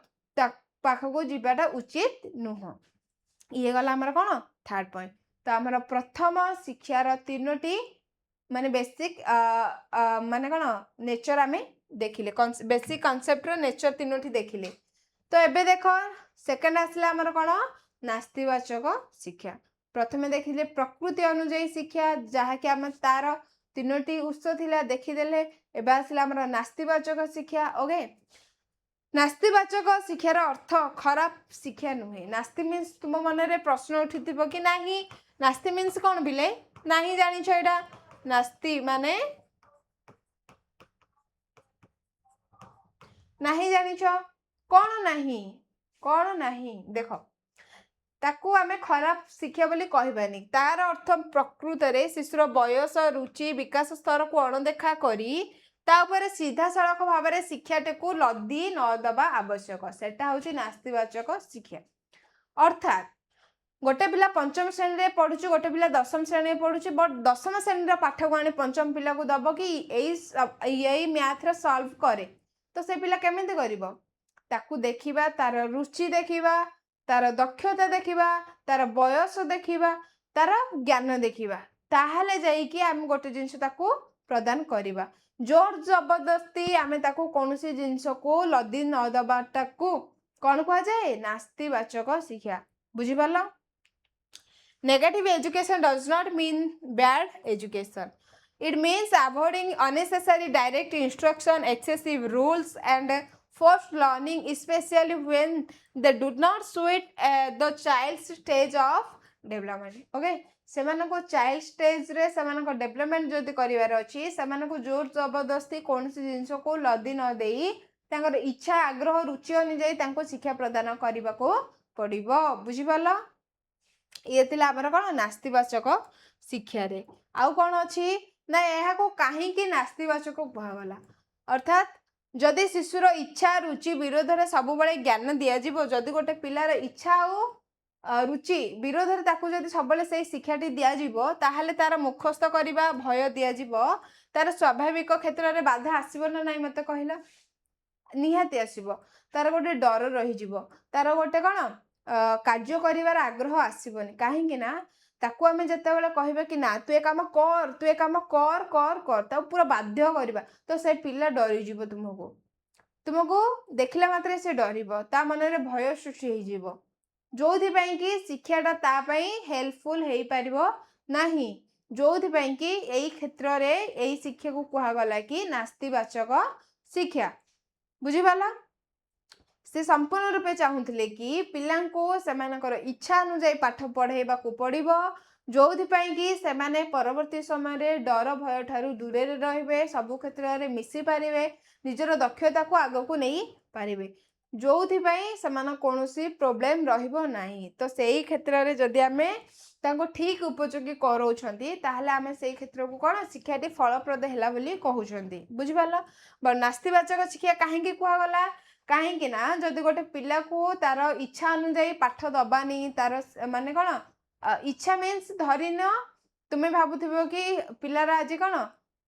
पाखक जावाटा उचित नुह ये गला आमर कौन थर्ड पॉइंट तो आमर प्रथम शिक्षार तीनोटी माने बेसिक माने कौन नेचर आम देखिले बेसिक कॉन्सेप्ट नेचर तीनोटी देखिले तो एबे देख सेकेंड आसला आमर कौन नास्तिवाचक शिक्षा प्रथमे देखिले प्रकृति अनुଯାयी शिक्षा जहाँकि आम तार तीनोटी उत्स थिला देखीदेले एबे आसला आमर नास्तिवाचक शिक्षा ओके नास्तिवाचक शिक्षार अर्थ खराब शिक्षा नुहे नास्ति मीन्स तुम मन रे प्रश्न उठी कि नाही नास्ति मीन्स कौन बिले नाही जानिछ एटा नास्ति माने नाही जानिछ कौन नाही देख ताकू आमे खराब शिक्षा बोली कहबानी तार अर्थ प्रकृत रे शिशुर बयस रुचि विकास स्तर को अणदेखा करी तापर सीधा सड़क भाव में शिक्षाटे को लदी न दबा आवश्यक सेटा हूँ नास्तिवाचक शिक्षा अर्थात गोटे पिला पंचम श्रेणी में पढ़ुची गोटे पिला दशम श्रेणी में पढ़ुची बट दशम श्रेणी पाठ को आने पंचम पिला को दब कि यही मैथ सॉल्व करे तो से पिला केमिति करिवो ताकू देखिबा तार रुचि देखिबा तार दक्षता देखिबा तार बयस देखिबा तार ज्ञान देखिबा ताहले जाई कि हम गोटे जिंस ताकू प्रदान करिबा जोर जबरदस्ती आमे ताकू कौनसी जिंस को लदी न दबाटा को कौन कहा जाए नास्तिवाचक शिक्षा बुझी पारला negative education does not mean bad education it means avoiding unnecessary direct instruction excessive rules and forced learning especially when they do not suit the child's stage of development okay सेमानको चाइल्ड स्टेज रे सेमानको development जदि करिवार अछि सेमानको जोर जबरदस्ती कोनसी जिंस को लदी न देई तांकर इच्छा आग्रह रुचि अनुଯାयी तांको शिक्षा प्रदान करिबा को पड़िबो बुझि पाला ये तिला हमर कोन नास्तिवाचक शिक्षा रे आउ कोन अछि ना एहा को काहे कि नास्तिवाचक कहगला अर्थात जदि शिशुर इच्छा रुचि विरोध में सब बड़े ज्ञान दि जाव जदि गोटे पिलार इच्छा और रुचि विरोध में ताकू जदि सब से शिक्षाटी दिज्व ताहले तार मुखस्त करवा भय दिज्व तार स्वाभाविक क्षेत्र में बाधा आसब ना ना मत कहला निहाती आसब तार गोटे डर रही तार गोटे कौन कार्य कर आग्रह आसबनी कहीं ताकू आमे जते बेले कहबा कि ना तू ए काम कर कर पूरा बाध्य करबा तो से पिला डरी जीव तुमको देखला मात्रे से डरिबो ता मन रे भय सृष्टि हो जीवो जोथि पई कि शिक्षाटा ता पई हेल्पफुल हेई परिबो नाही जोथि पई कि एई क्षेत्र रे एई शिक्षा को कहा गला कि नास्तिवाचक शिक्षा बुझी पाला से संपूर्ण रूपे चाहूले कि पिलांको सेमानकर इच्छा अनुଯାयी पाठ पढ़ेबा को पड़िबो जोथिपाई कि सेमाने परवर्ती समय रे डर भय ठारू दूरे रहिबे सब क्षेत्र में मिसी पारिबे निजर दक्षता को आग को नहीं पारिबे जोथिपाई सेमान कोनोसी प्रॉब्लम रहिबो नाही तो सेही क्षेत्र रे जदि आमे तांको ठीक उपयोगी करौछंती ताहले आमे सेही क्षेत्र को कोन शिक्षाटी फलप्रद हैला बोली कहउछंती बुझि पाला नास्तिवाचक शिक्षा काहे कि कुआ गला कहीं ना जदि गोटे पिला को तार इच्छा अनुଯାयी पाठ दबानी तार माने कौन इच्छा मीन्स धरिन तुम्हें भावुव कि पिलार आज कौन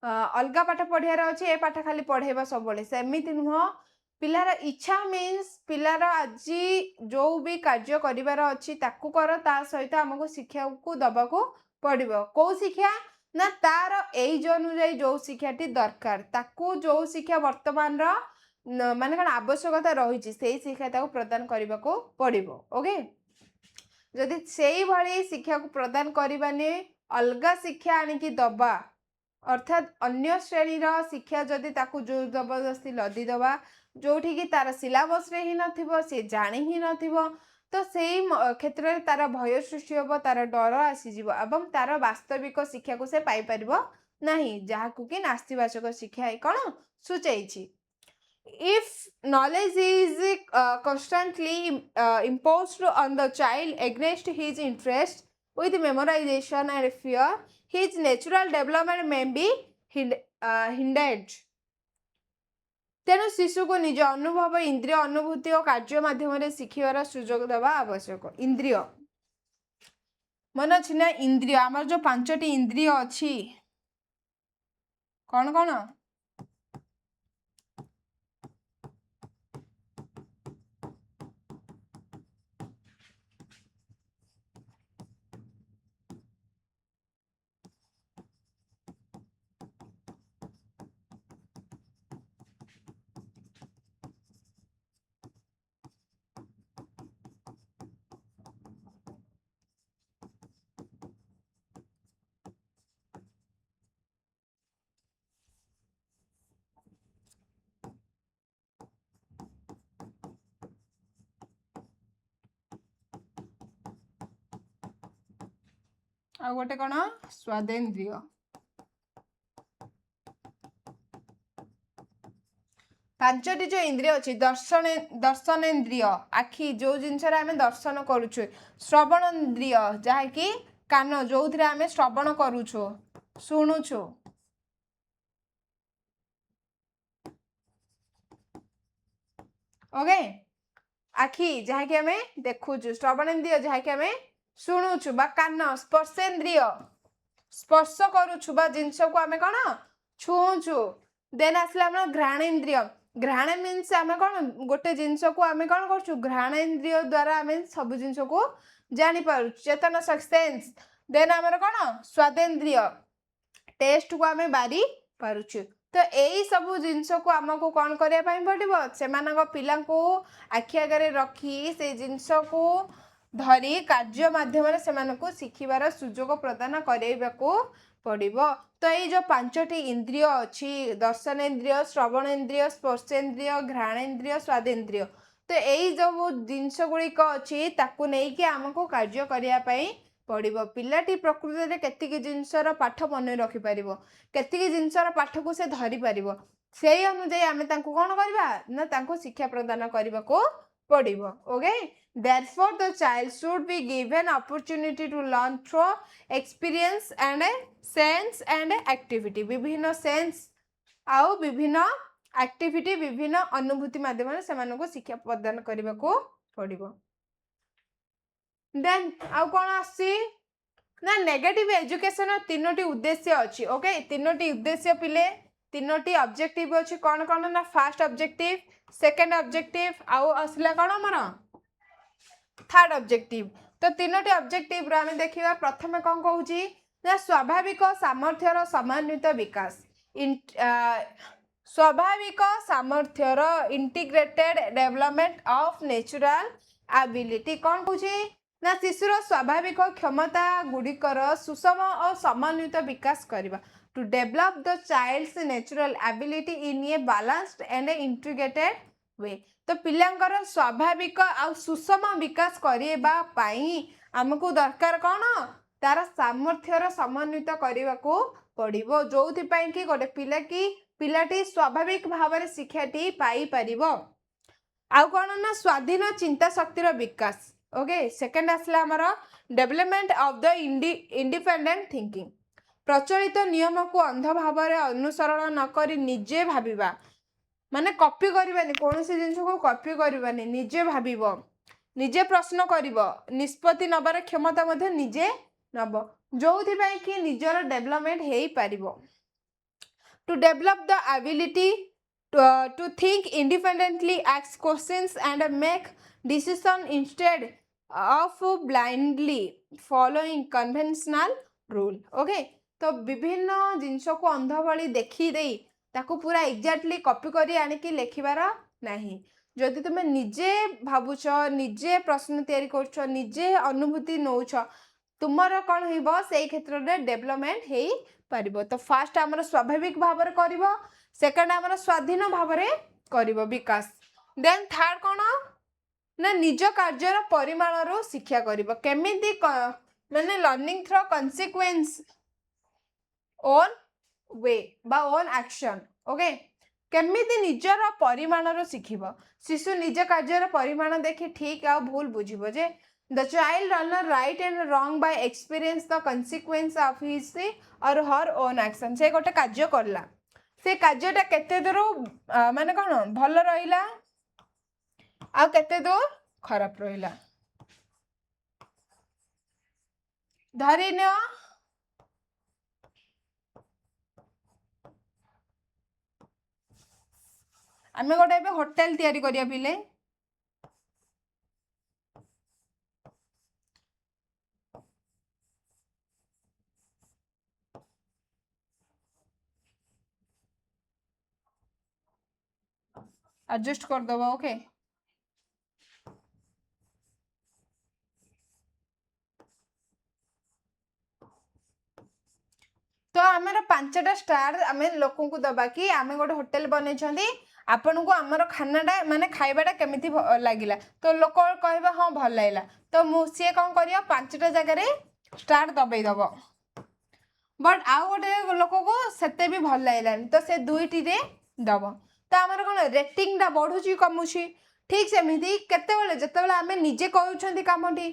अलग पाठ पढ़ियार अच्छे ए पाठ खाली पढ़ेबा सब सेमिति नुह पिलार इच्छा मीन्स पिलार आज जो भी कार्य करिवार अच्छी ताकू कर ता सहित आमको शिक्षा को दबा को पड़िबो को शिक्षा ना तार एज अनुযাयी जो शिक्षाटी दरकार ताकू जो शिक्षा वर्तमान माने कौन आवश्यकता रही से शिक्षा प्रदान करने को पड़ो ओके जदि से भाई शिक्षा को प्रदान करवानी अलग शिक्षा आणिकी दबा अर्थात अन्य श्रेणी शिक्षा जदि ताकू जोर जबरदस्ती लदी दबा जोठी कि तार सिलेबस रे ही नथिबो से जानी ही नथिबो तो सेई क्षेत्र में तार भय सृष्टि हम तार डर आसीज एवं तार वास्तविक शिक्षा को से पाई परिबो नहीं जहाकू कि नास्तिवाचक शिक्षा कौन सूचाई if knowledge is constantly imposed on the child against his interest with memorization and fear his natural development may be hindered तेणु शिशु को निज अनुभव इंद्रिय अनुभूति और कार्य माध्यम शिखार सुजोग देवा आवश्यक इंद्रिय मन अच्छी ना इंद्रिय आमर जो 5टी इंद्रिय अच्छी कौन कौन आ गोटे कौन स्वादेन्द्रिय पांचटी जो इंद्रिय अच्छी दर्शनेन्द्रिय आखि जो जिनस आम दर्शन करुछु श्रवणेन्द्रिय जहाँकि कान जो थे आम श्रवण करुछु शुणुछु ओके आखि जहाँकि आम देखुछु श्रवणेन्द्रिय जहाँकि आम शुणुछु बा कान स्पर्शेन्द्रिय स्पर्श करुछु बा जिनस को आम कौन छुँचु देन आसला घ्राणेन्द्रिय घ्राण मीन्स आम कौन गोटे जिनस को आम कौन कर घ्राणेन्द्रिय द्वारा आम सब जिनस को जापर चेतन सेंस देन आमर कौन स्वादेन्द्रिय टेस्ट को आम बारी पारुछु तो यही सब जिनस को आमको कौन करने पड़ो से पिला आखि आगे रखी से जिनस को धरी कार्य माध्यम से शिखिबार सुजोग प्रदान करवाको पड़ो तो ये जो 5टी इंद्रिय अच्छी दर्शनेन्द्रिय श्रवणेन्द्रिय स्पर्शेन्द्रिय घ्राणेन्द्रिय स्वादेन्द्रिय तो यही जो जिनस गुड़िक अच्छी ताकू नहीं कि आमको कार्य करने पड़ो पिलाटी प्रकृति में केतिकी जिनसर पाठ मन रखिपर केतिकी जिनसर पाठ को से धरी पार से अनुजाई आम कौन करवा ना शिक्षा प्रदान करने को पड़ो okay therefore the child should be given opportunity to learn through experience and sense and activity विभिन्न सेंस आउ विभिन्न एक्टिविटी विभिन्न अनुभूति माध्यम से शिक्षा प्रदान करने को पड़ो देन आउ कौन आसी ना नेगेटिव एजुकेशन 3टी उद्देश्य अच्छी ओके 3टी उद्देश्य पिले 3टी ऑब्जेक्टिव अच्छी कौन कौन ना फर्स्ट ऑब्जेक्टिव सेकंड ऑब्जेक्टिव आउ असला कौन हमर थर्ड ऑब्जेक्टिव तो 3टी ऑब्जेक्टिव आम देखा प्रथम कौन कहूँ ना स्वाभाविक सामर्थ्यर समन्वित विकास स्वाभाविक सामर्थ्यर integrated development of natural ability कौन कहूँ ना शिशुर स्वाभाविक क्षमता गुड़िकर सुषम और समन्वित विकास करवा to develop the child's natural ability in a balanced and integrated way तो पिलांकर स्वाभाविक आ सुषम विकास करने आमको दरकार कौन तार सामर्थ्यर समन्वित करने को पड़ो जो कि गोटे पिला की पिलाटी स्वाभाविक भाव में शिक्षाटी पाई पार आउ कौन ना स्वाधीन चिंता शक्तिर विकास ओके सेकेंड आसला आमर development of the independent thinking प्रचलित नियम को अंध भाव में अनुसरण नक निजे भाविबा माने कॉपी करबानी कौन से जिनस को कॉपी करबानी निजे भाविब निजे प्रश्न करिब निष्पत्ति नबार क्षमता मध्य निजे नब जो कि निजर डेवलपमेंट हो पारिबो to develop the ability to think independently, ask questions and make decision instead of blindly following conventional rule okay तो विभिन्न जिनस को अंध भली देखी दे ताकू पूरा एग्जैक्टली कॉपी करी आनिकी लेखिबार नहीं जदि तुम निजे भावुच निजे प्रश्न तैयारी करछ निजे अनुभूति नौछ तुमर कौन हो से क्षेत्र में डेवलपमेंट हो पारिबो तो फास्ट आमर स्वाभाविक भाव में करिबो सेकंड आमर स्वाधीन भाव में करिबो विकास देन थर्ड कौन ना निज कार्यर परिमाण शिक्षा करिबो केमिति माने learning through consequence own way बा ओन एक्शन ओके केमिति निजर परिमाण शिखिब शिशु निज कार्यर परिमाण देखि ठीक आ भूल बुझिबो जे the child learner right and wrong by experience the consequence of his or her own action से गोटे कार्य करला से कार्यटा केते दूर माने कौन भल रहिला आ केते दूर खराब रहिला धरी नियो आमे गोटे एबे होटल तयारी करिया पिले एडजस्ट कर दबो ओके तो आमर 5टा स्टार आमे लोकन को दबा कि आमे गोटे होटल बनै छथि आपन को आमर खानाटा माने खाइबाटा केमिति लागिला तो लोक कहबा हां भल लागला तो मुसी कोन करियो 5टा जगह रे स्टार दबे दबो बट आउ गोटे लोक को सेते भी भल लागलानी तो से दुईटी रे दबो तो आमर कोन रेटिंग टा बढ़ुची कमुची ठीक सेमिति केते बेले जते बेले आमे निजे करूछंती कामटी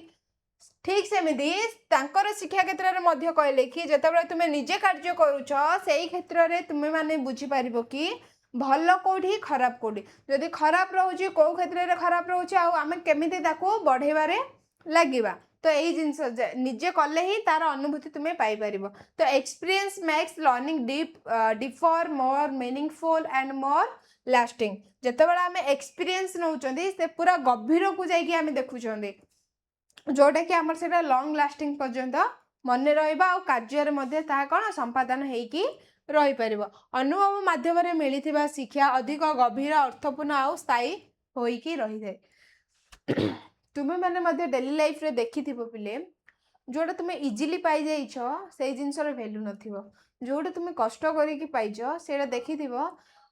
ठीक सेमिति तांकर शिक्षा क्षेत्र रे मध्य कहले कि जते बेले तुमे निजे कार्य करूछ सेही क्षेत्र रे तुमे माने बुझी पारिबो कि भल कोठी खराब कोठी जदि खराब रहउची को क्षेत्र रे खराब रहउची आ आमे केमिति ताको बढ़ेबारे लागिबा तो एही जिंस निजे कले ही तार अनुभूति तुमे पाई पारिबो तो experience makes learning deeper more meaningful and more lasting जते बेले आमे एक्सपीरियंस नउचंदी से पूरा गभीर को जाई कि आमे देखुचंदी जोटा कि आमर सेटा लॉन्ग लास्टिंग पर्यंत मन रहिबा आ कार्य मध्ये ता कोन संपादन हेकी रही परिबो अनुभव माध्यम रे मिलिथिबा शिक्षा अधिक गभीर अर्थपूर्ण आ स्थायी होईकी रही जाय तुमे माने मध्ये डेली लाइफ रे देखिथिबो पिले जोटा तुमे इजीली पाई जाइछो सेही जिंसर वैल्यू नथिबो जोटा तुमे कष्ट करिकी पाइछो सेटा देखिथिबो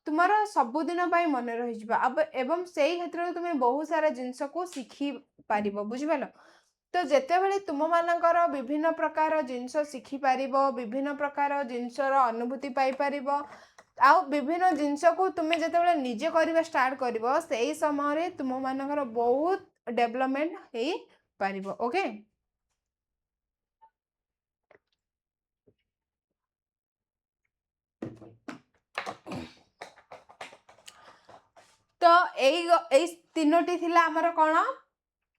तुम्हारा सबुदिन मन रही एवं से क्षेत्र में तुम्हें बहुत सारा जिनस को शिखी पार बुझिपाल तो जिते बड़े तुम मानकर विभिन्न प्रकार जिनस शिखी पार विभिन्न प्रकार जिनसर अनुभूति पाइपर आ विभिन्न जिनस को तुम्हें जिते निजे करवा स्टार्ट कर से समय तुम मानकर बहुत डेवलपमेंट हो पार ओके तो यही तीनोटी थिला हमर कोन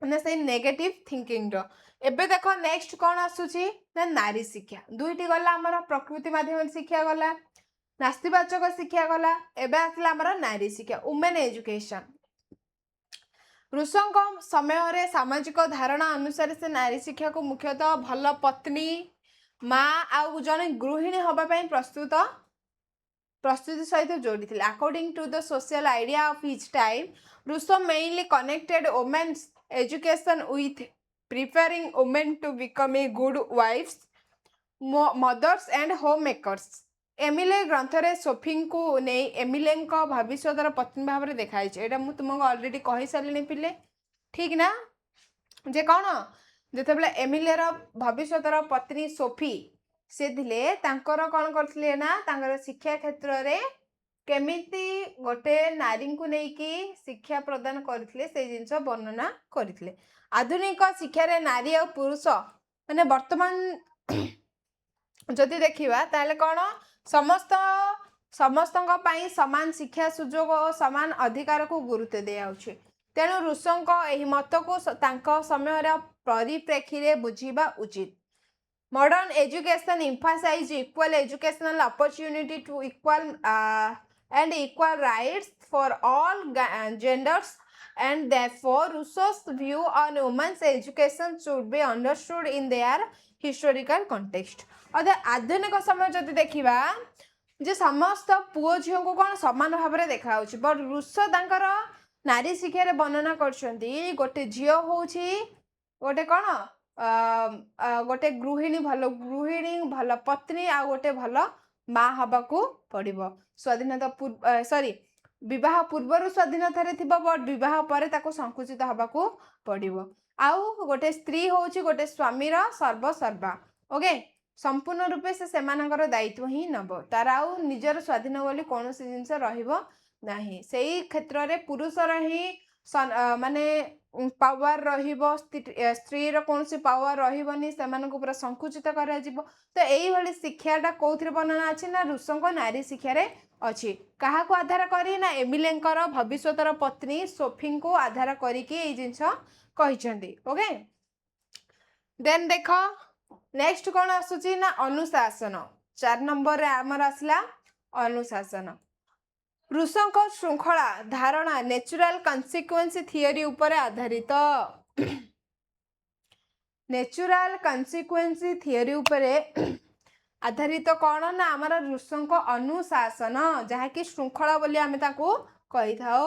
ना से नेगेटिव थिंकिंग रो एबे देखो नेक्स्ट कोन आसुची ना नारी शिक्षा दुईटी गला हमर प्रकृति माध्यम शिक्षा गला नास्तिवाचक शिक्षा गला एबे आसला हमर नारी शिक्षा वुमेन एजुकेशन ऋषंक समय रे सामाजिक धारणा अनुसार से नारी शिक्षा को मुख्यतः भल पत्नी माँ आ जने गृहिणी हबा पई प्रस्तुति सहित जोड़ी थे according to the social idea of his time Rousseau mainly connected women's education with preparing women to become a good wifes mothers and homemakers Emile ग्रंथ रे सोफी को नहीं एमिले भविष्य पत्नी भाव में देखाई एटा मु तुमको ऑलरेडी कहि सारे पिले ठीक ना जे कौन जिते बड़े एमिलेर भविष्य पत्नी सोफी से थिले तांकर कौन करथिले ना तांकर शिक्षा क्षेत्र रे केमिति गोटे नारी को लेकी शिक्षा प्रदान करथिले से जिंस वर्णना करथिले आधुनिक शिक्षा रे नारी और पुरुष माने वर्तमान जदि देखिबा ताले कौन समस्त समस्तों पाई समान शिक्षा सुजोग और समान अधिकार को गुरुत्व दियाउछि तेणु ऋषंक एही मत को तांको समय परिप्रेक्षी रे बुझिबा उचित Modern education emphasizes equal educational opportunity to equal and equal rights for all genders, and therefore Rousseau's view on women's education should be understood in their historical context. अदे आधुनिक समय जदि देखिबा जे समस्त पुओ झियो को कोन समान भाव रे देखा होछि बट रूसो तांकर नारी शिक्षा रे वर्णना करछंती गोटे झियो होछि गोटे कोन गोटे गृहिणी भल पत्नी आ गोटे भल माँ हवा को पड़ो स्वाधीनता सॉरी विवाह पूर्वर स्वाधीनता थिबो बट विवाह पर ताको संकुचित हबाकू पड़िबो। आउ गोटे स्त्री होउची गोटे स्वामीर सर्वसर्वा। ओके, संपूर्ण रूपे से सेमानकर दायित्व ही नब, तार आउ निजर स्वाधीन बोली कौनसी जिनस रहिबो नाही। सेही क्षेत्र रे पुरुषर ही माने पावर रहिबो, स्त्री रो कौनसी पावर रहिबोनी, सेमानकु पूरा संकुचित करा जिवो। तो एई भली शिक्षाटा कोउथिरे वर्णना अछि ना ऋषंक नारी शिक्षा रे अछि। काहाको आधार करी ना एमिलेंकर भविष्यतर पत्नी सोफी को आधार करी कि एई जिंस कहिचंदी। ओके, देन देखो नेक्स्ट कौन आसुची ना अनुशासन। 4 नंबर रे हमर आसला अनुशासन। ऋषंक श्रृंखला धारणा नेचुरल कन्सिक्वेंस थियोरी ऊपर आधारित। नेचुरल कन्सिक्वेंस थियोरी ऊपर आधारित कौन ना आमर ऋषंक अनुशासन, जहा कि श्रृंखला बोली आमे ताको कहि थाओ।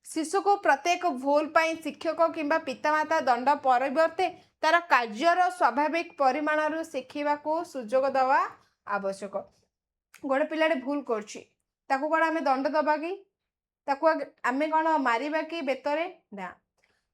शिशु को प्रत्येक भूल पाई शिक्षक किंबा पितामाता दंड परिवर्ते तार कार्यर स्वाभाविक परिमाण शिखा को सुजोग दवा आवश्यक। गोटे पिलाटे भूल करछि ताको कौन आमे दंड दबा कि ताको आमे कौन मारिबा कि बेतरे ना,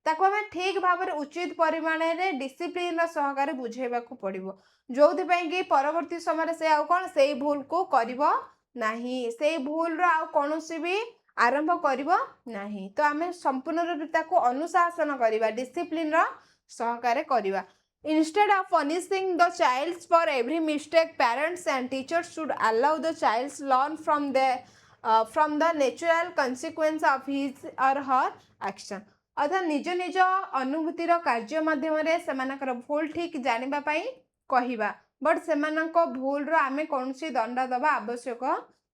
ताको आमे ठीक भाव में उचित परिमाण में डिसिप्लिन सहकारे बुझेबा को पड़िबो, जोथि पई कि परवर्ती समय से आउ कौन से भूल को करिवो नाही, से भूल रो आउ कोनोसी भी आरंभ करिवो नाही। तो आमे संपूर्ण रूप ताको अनुशासन करिबा, डिसिप्लिन रो सहकारे करिबा। Instead of punishing the child for every mistake, parents and teachers should allow the child learn from the natural consequence of his or her action। अर्थात निज निज अनुभूतिर कार्य माध्यम से भूल ठीक जानिबा पाई कहिबा, बट सेमानक भूल रो आमे कोनसी दंड दबा आवश्यक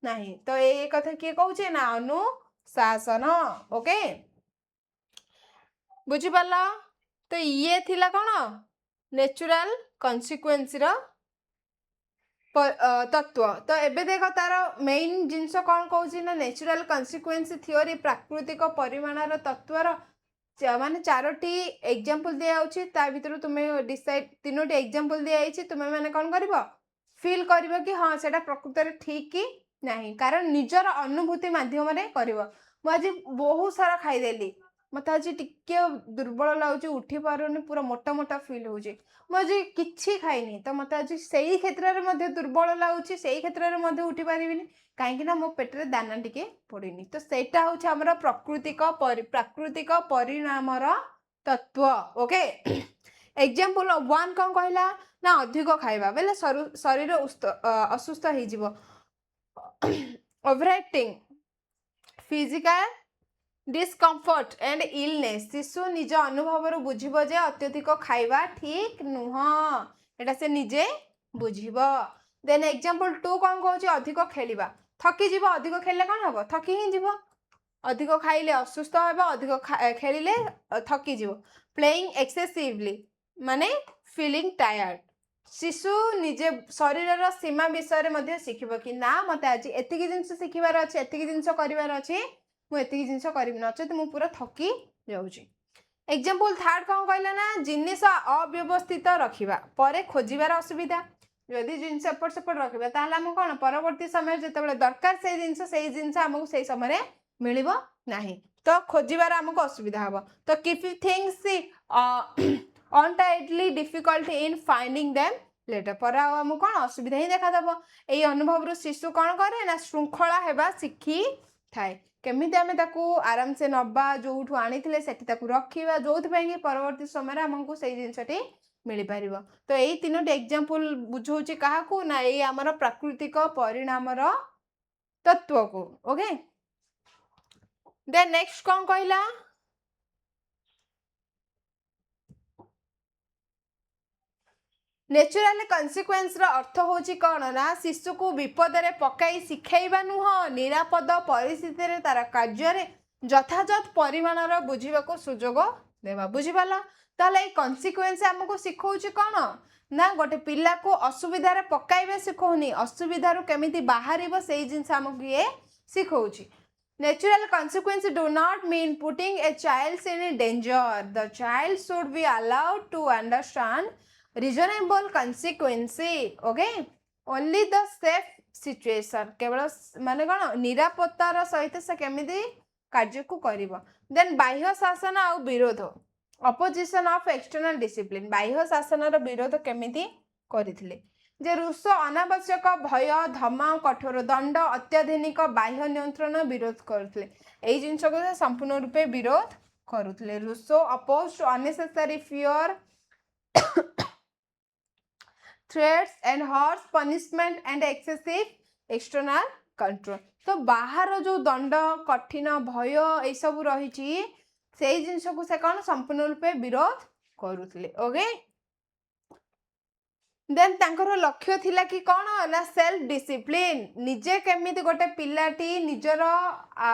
नहीं। तो ये कथा किए कहूचे ना अनुशासन। ओके, बुझी पाला। तो ये थिला कौन नेचुरल कन्सिक्वेंस रो तत्व। तो एबे देखो तार मेन जिनस कौन कहूची ना नेचुरल कन्सिक्वेंस थियोरी प्राकृतिक परिमाण रो तत्व रो माने 4टी एग्जांपल दिया होची, ता भितर तुम्हें डिसाइड 3टी एग्जांपल दिया आइची, तुम्हें माने कौन करिवो फील करिवो कि हां सेटा प्रकृत रे ठीक कि नहीं, कारण निजर अनुभूति माध्यम रे करिवो। मु आज बहुत सारा खाई देली, मत आज टिके दुर्बल लागुची, उठी पारुनी, पूरा मोटा मोटा फील होची, मु आज किछि खाइनी, तो मत आज सेही क्षेत्र रे मध्ये दुर्बल लागुची, सेही क्षेत्र रे मध्ये उठी पारिबिनी, काहेकि ना मो पेट रे दाना टिके पड़िनी। तो सेटा होची हमर प्राकृतिक परिणामर तत्व। ओके, एग्जांपल 1 कौन कहला ना अधिक खाइबा बेले शरीर असुस्थ हो जिवो। Overacting, physical discomfort and illness. शिशु निज अनुभव रो बुझिबो जे अत्यधिक खाइबा ठीक नुह, एटा से निजे बुझिबो। देन एग्जांपल 2 कौन कहूची अधिक खेलिबा, थकी जीव, अधिक खेलले कौन हबो थकी ही जीव, अधिक खाइले असुस्थ हेबा, अधिक खेलिले थकी जीव। प्लेइंग एक्सेसिवली माने फीलिंग टायर्ड। शिशु निजे शरीर सीमा विषय मध्ये शिखिबो कि ना मते आज एतिकी जिंस शिखिबार अछि, एतिकी जिंस करिवार अछि, मु एतिकी जिंस करिबि नचेत मु पूरा थकी जाउची। एग्जांपल 3 कौन कहला ना जिनिस अव्यवस्थित रखिबा परे खोजिबार असुविधा। यदि जिनस एपट सेपट रखिबा ताहले हम कोन परवर्ती समय जेतेबेले दरकार से जिनस हमको से समय मिलिबो नाही, तो खोजिबार हमको असुविधा हबो। तो keeping things untidily difficult in finding them later पर हमको कोन असुविधा ही देखा दबो। एई अनुभव रो शिशु कोन करे ना श्रृंखला हेबा शिखी थाए, केमिति आमे ताकू आराम से नबा, जोठू आनिथिले सेठी ताकू रखिबा, जोथि पई कि परवर्ती समय हमको सेई जिनसटी मिली पारिबो। तो एई 3टी एग्जांपल बुझौची काहाकू ना एई हमर प्राकृतिक परिणामर तत्व को। ओके, देन नेक्स्ट कौन कहला नेचुरल कन्सिक्वेंस रो अर्थ होची कौन ना शिशु को विपद रे पकाई शिखाइबा नुह, निरापद परिस्थिति रे तार कार्य रे यथायथ परिमाण रो बुझिबा को सुजोग देबा। बुझिबाला, ताले ए कन्सिक्वेंस हमको सिखौची कौन ना गोटे पिला को असुविधा रे पकाइबे सिखौनी, असुविधा रो केमिति बाहरिबो सेही जिंस हमको ये सिखौची। Natural consequences do not mean putting a child in danger. The child should be allowed to understand reasonable consequences. Okay, only the safe situation केवल माने कौन निरापत्तार सहित से केमिति कार्य को करिवो देन बाह्य शासन आ विरोध अपोजिशन ऑफ एक्सटर्नल डिसिप्लिन बाह्य शासन विरोध केमिति करिथिले जे रूस अनावश्यक भय धमा कठोर दंड अत्याधुनिक बाह्य नियंत्रण विरोध करथिले एई जिंस को संपूर्ण रूपे विरोध करुथिले Rousseau oppose unnecessary fear threats and harsh punishment and excessive external control तो बाहर जो दंड कठिन भय ए सब रही से जिनस को से कौन संपूर्ण रूपे विरोध करुले ओके देन तांकर लक्ष्य थिला कि कौन ना सेल्फ डिसिप्लिन निजे केमिति गोटे पिलाटी निजर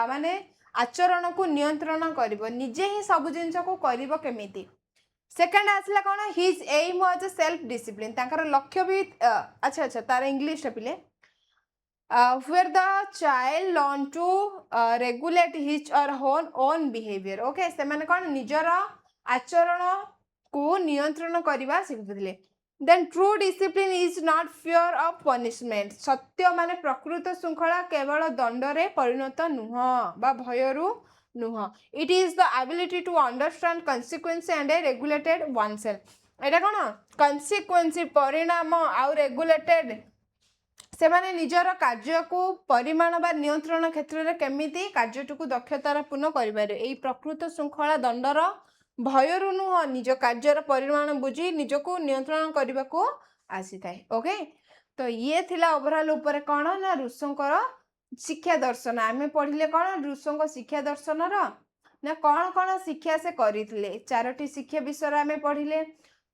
माने आचरण को नियंत्रण करिवो निजे ही सब जिनस को करिवो केमिति सेकंड आसला कौन his aim was self discipline तांकर लक्ष्य भी अच्छा अच्छा तार इंग्लिश पिले where the child learn to regulate his or her own behavior okay से माने कौन निजर आचरण को नियंत्रण करबा सिखुथिले then true discipline is not fear of punishment सत्य माने प्रकृत शृंखला केवल दंड रे परिणत नुह बा भयरु नुह it is the ability to understand consequence and regulated oneself एटा कोन कॉन्सिक्वेंस परिणाम आउ रेगुलेटेड से माने निजर कार्य को परिमाण बा नियंत्रण क्षेत्र रे केमिति कार्यटुकु दक्षतार पूर्ण करिबारे एई प्रकृत शृंखला दंडर भयरु नुह निज कार्यर परिमाण बुझी निजको नियंत्रण करबा को आसी थाए ओके तो ये थिला ओवरऑल ऊपर कोन ना रूसंकर शिक्षा दर्शन आमे पढ़िले कौन रूसों शिक्षा दर्शन ना कौन कौन शिक्षा से करिथिले चारोटी शिक्षा विषय आमे पढ़िले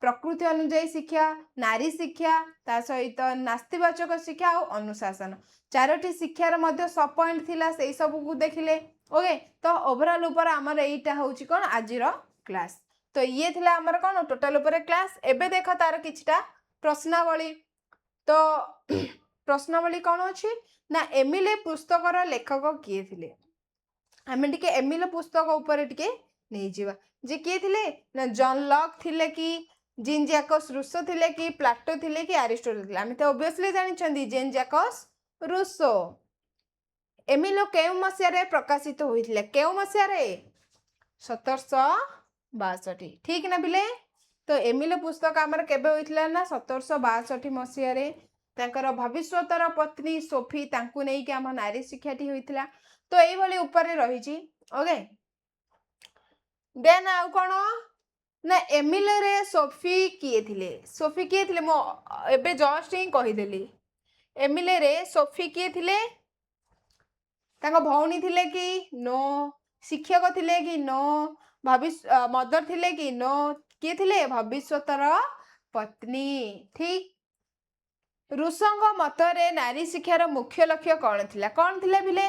प्रकृति अनुଯାयी शिक्षा नारी शिक्षा ता सहित नास्तिवाचक शिक्षा और अनुशासन चारोटी शिक्षार मध्य सब पॉइंट थिला सेई सब को देखिले ओके तो ओवरऑल ऊपर हमर एटा होची कोन आजिर क्लास तो ये थिला हमर कोन टोटल ऊपर क्लास एबे देख तार किछटा प्रश्नावली तो प्रश्नावली कौन अछि ना एमिले पुस्तकर लेखक किए थिले आमे टिके एमिले पुस्तक ऊपर टिके नै जिवा जे किए थिले ना जॉन लॉक थिले कि जीन जैकस रूसो थिले कि प्लाटो थिले कि एरिस्टोटल थिले आमे तो ऑब्वियसली जानि छंदी जीन जैकस रूसो एमिलो केउ मसिया रे प्रकाशित होइथिले केउ मसिया रे 1762 ठीक ना बिले तो एमिलो पुस्तक हमर केबे होइथिला ना 1762 मसिया रे तांकर भविष्यतर पत्नी सोफी तांकु नै कि हम नारी शिक्षाटी होइथिला तो एई भली ऊपर रही छी ओके देन आउ कोन ना एमिल रे सोफी किए थिले मो एबे जस्ट ही कहि देली एमिल रे सोफी किए थिले तांको भौणी थिले कि नो शिक्षक थिले कि नो भविष्य मदर थिले कि नो किए थिले भविष्यतर पत्नी ठीक रूसंग मतरे नारी शिक्षार मुख्य लक्ष्य कौन थिला बिले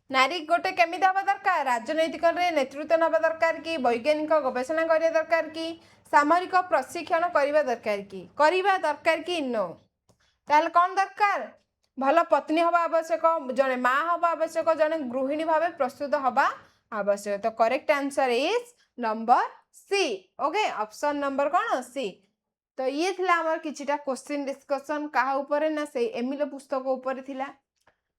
नारी गोटे केमिति हवा दरकार राजनैतिक नेतृत्व नवा दरकार कि वैज्ञानिक गवेषणा करिया दरकार कि सामरिक प्रशिक्षण करिवा दरकार कि नो ताल कौन दरकार भल पत्नी हवा आवश्यक जने माँ हवा आवश्यक जने गृहिणी भावे प्रस्तुत हवा आवश्यक तो correct answer is number C okay option number कौन सी तो ये थिला हमर किछिटा क्वेश्चन डिस्कशन कहा ऊपर ना से एमिलो पुस्तक ऊपर थिला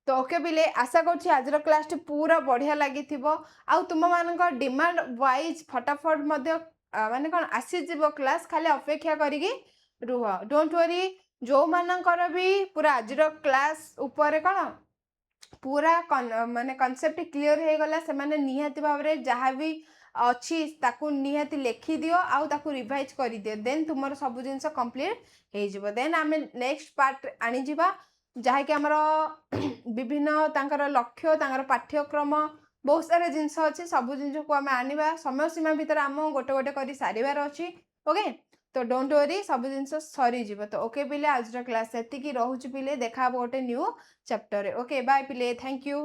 तो ओके बिले आशा करछि आजर क्लास टी पूरा बढ़िया लागि थिबो आ तुम मानक डिमांड वाइज फटाफट मध्य माने कोन आसी जिवो क्लास खाली अपेक्षा करिगी रुह डोंट वरी जो मानकर भी पूरा आजर क्लास ऊपर कोन पूरा माने कांसेप्ट क्लियर हे गला से माने निहाती भाबरे जहा भी अच्छी ताकू निहाती लेखि दियो आउ ताकू रिवाइज करि दियो देन तुमर सब जिंस कंप्लीट हे जिवो देन आमे नेक्स्ट पार्ट आनी जिबा जहा कि हमर विभिन्न तांकर लक्ष्य तांकर पाठ्यक्रम बहुत सारे जिंस अछि सब जिंस को आमे आनिबा समय सीमा भीतर आम गोटे गोटे करी सारिबार अछि ओके तो डोंट वरी सब जिंस सरी जिवो तो ओके पिले आज क्लास एति की रहउछि पिले देखा गोटे न्यू चैप्टर ओके बाय पिले थैंक यू।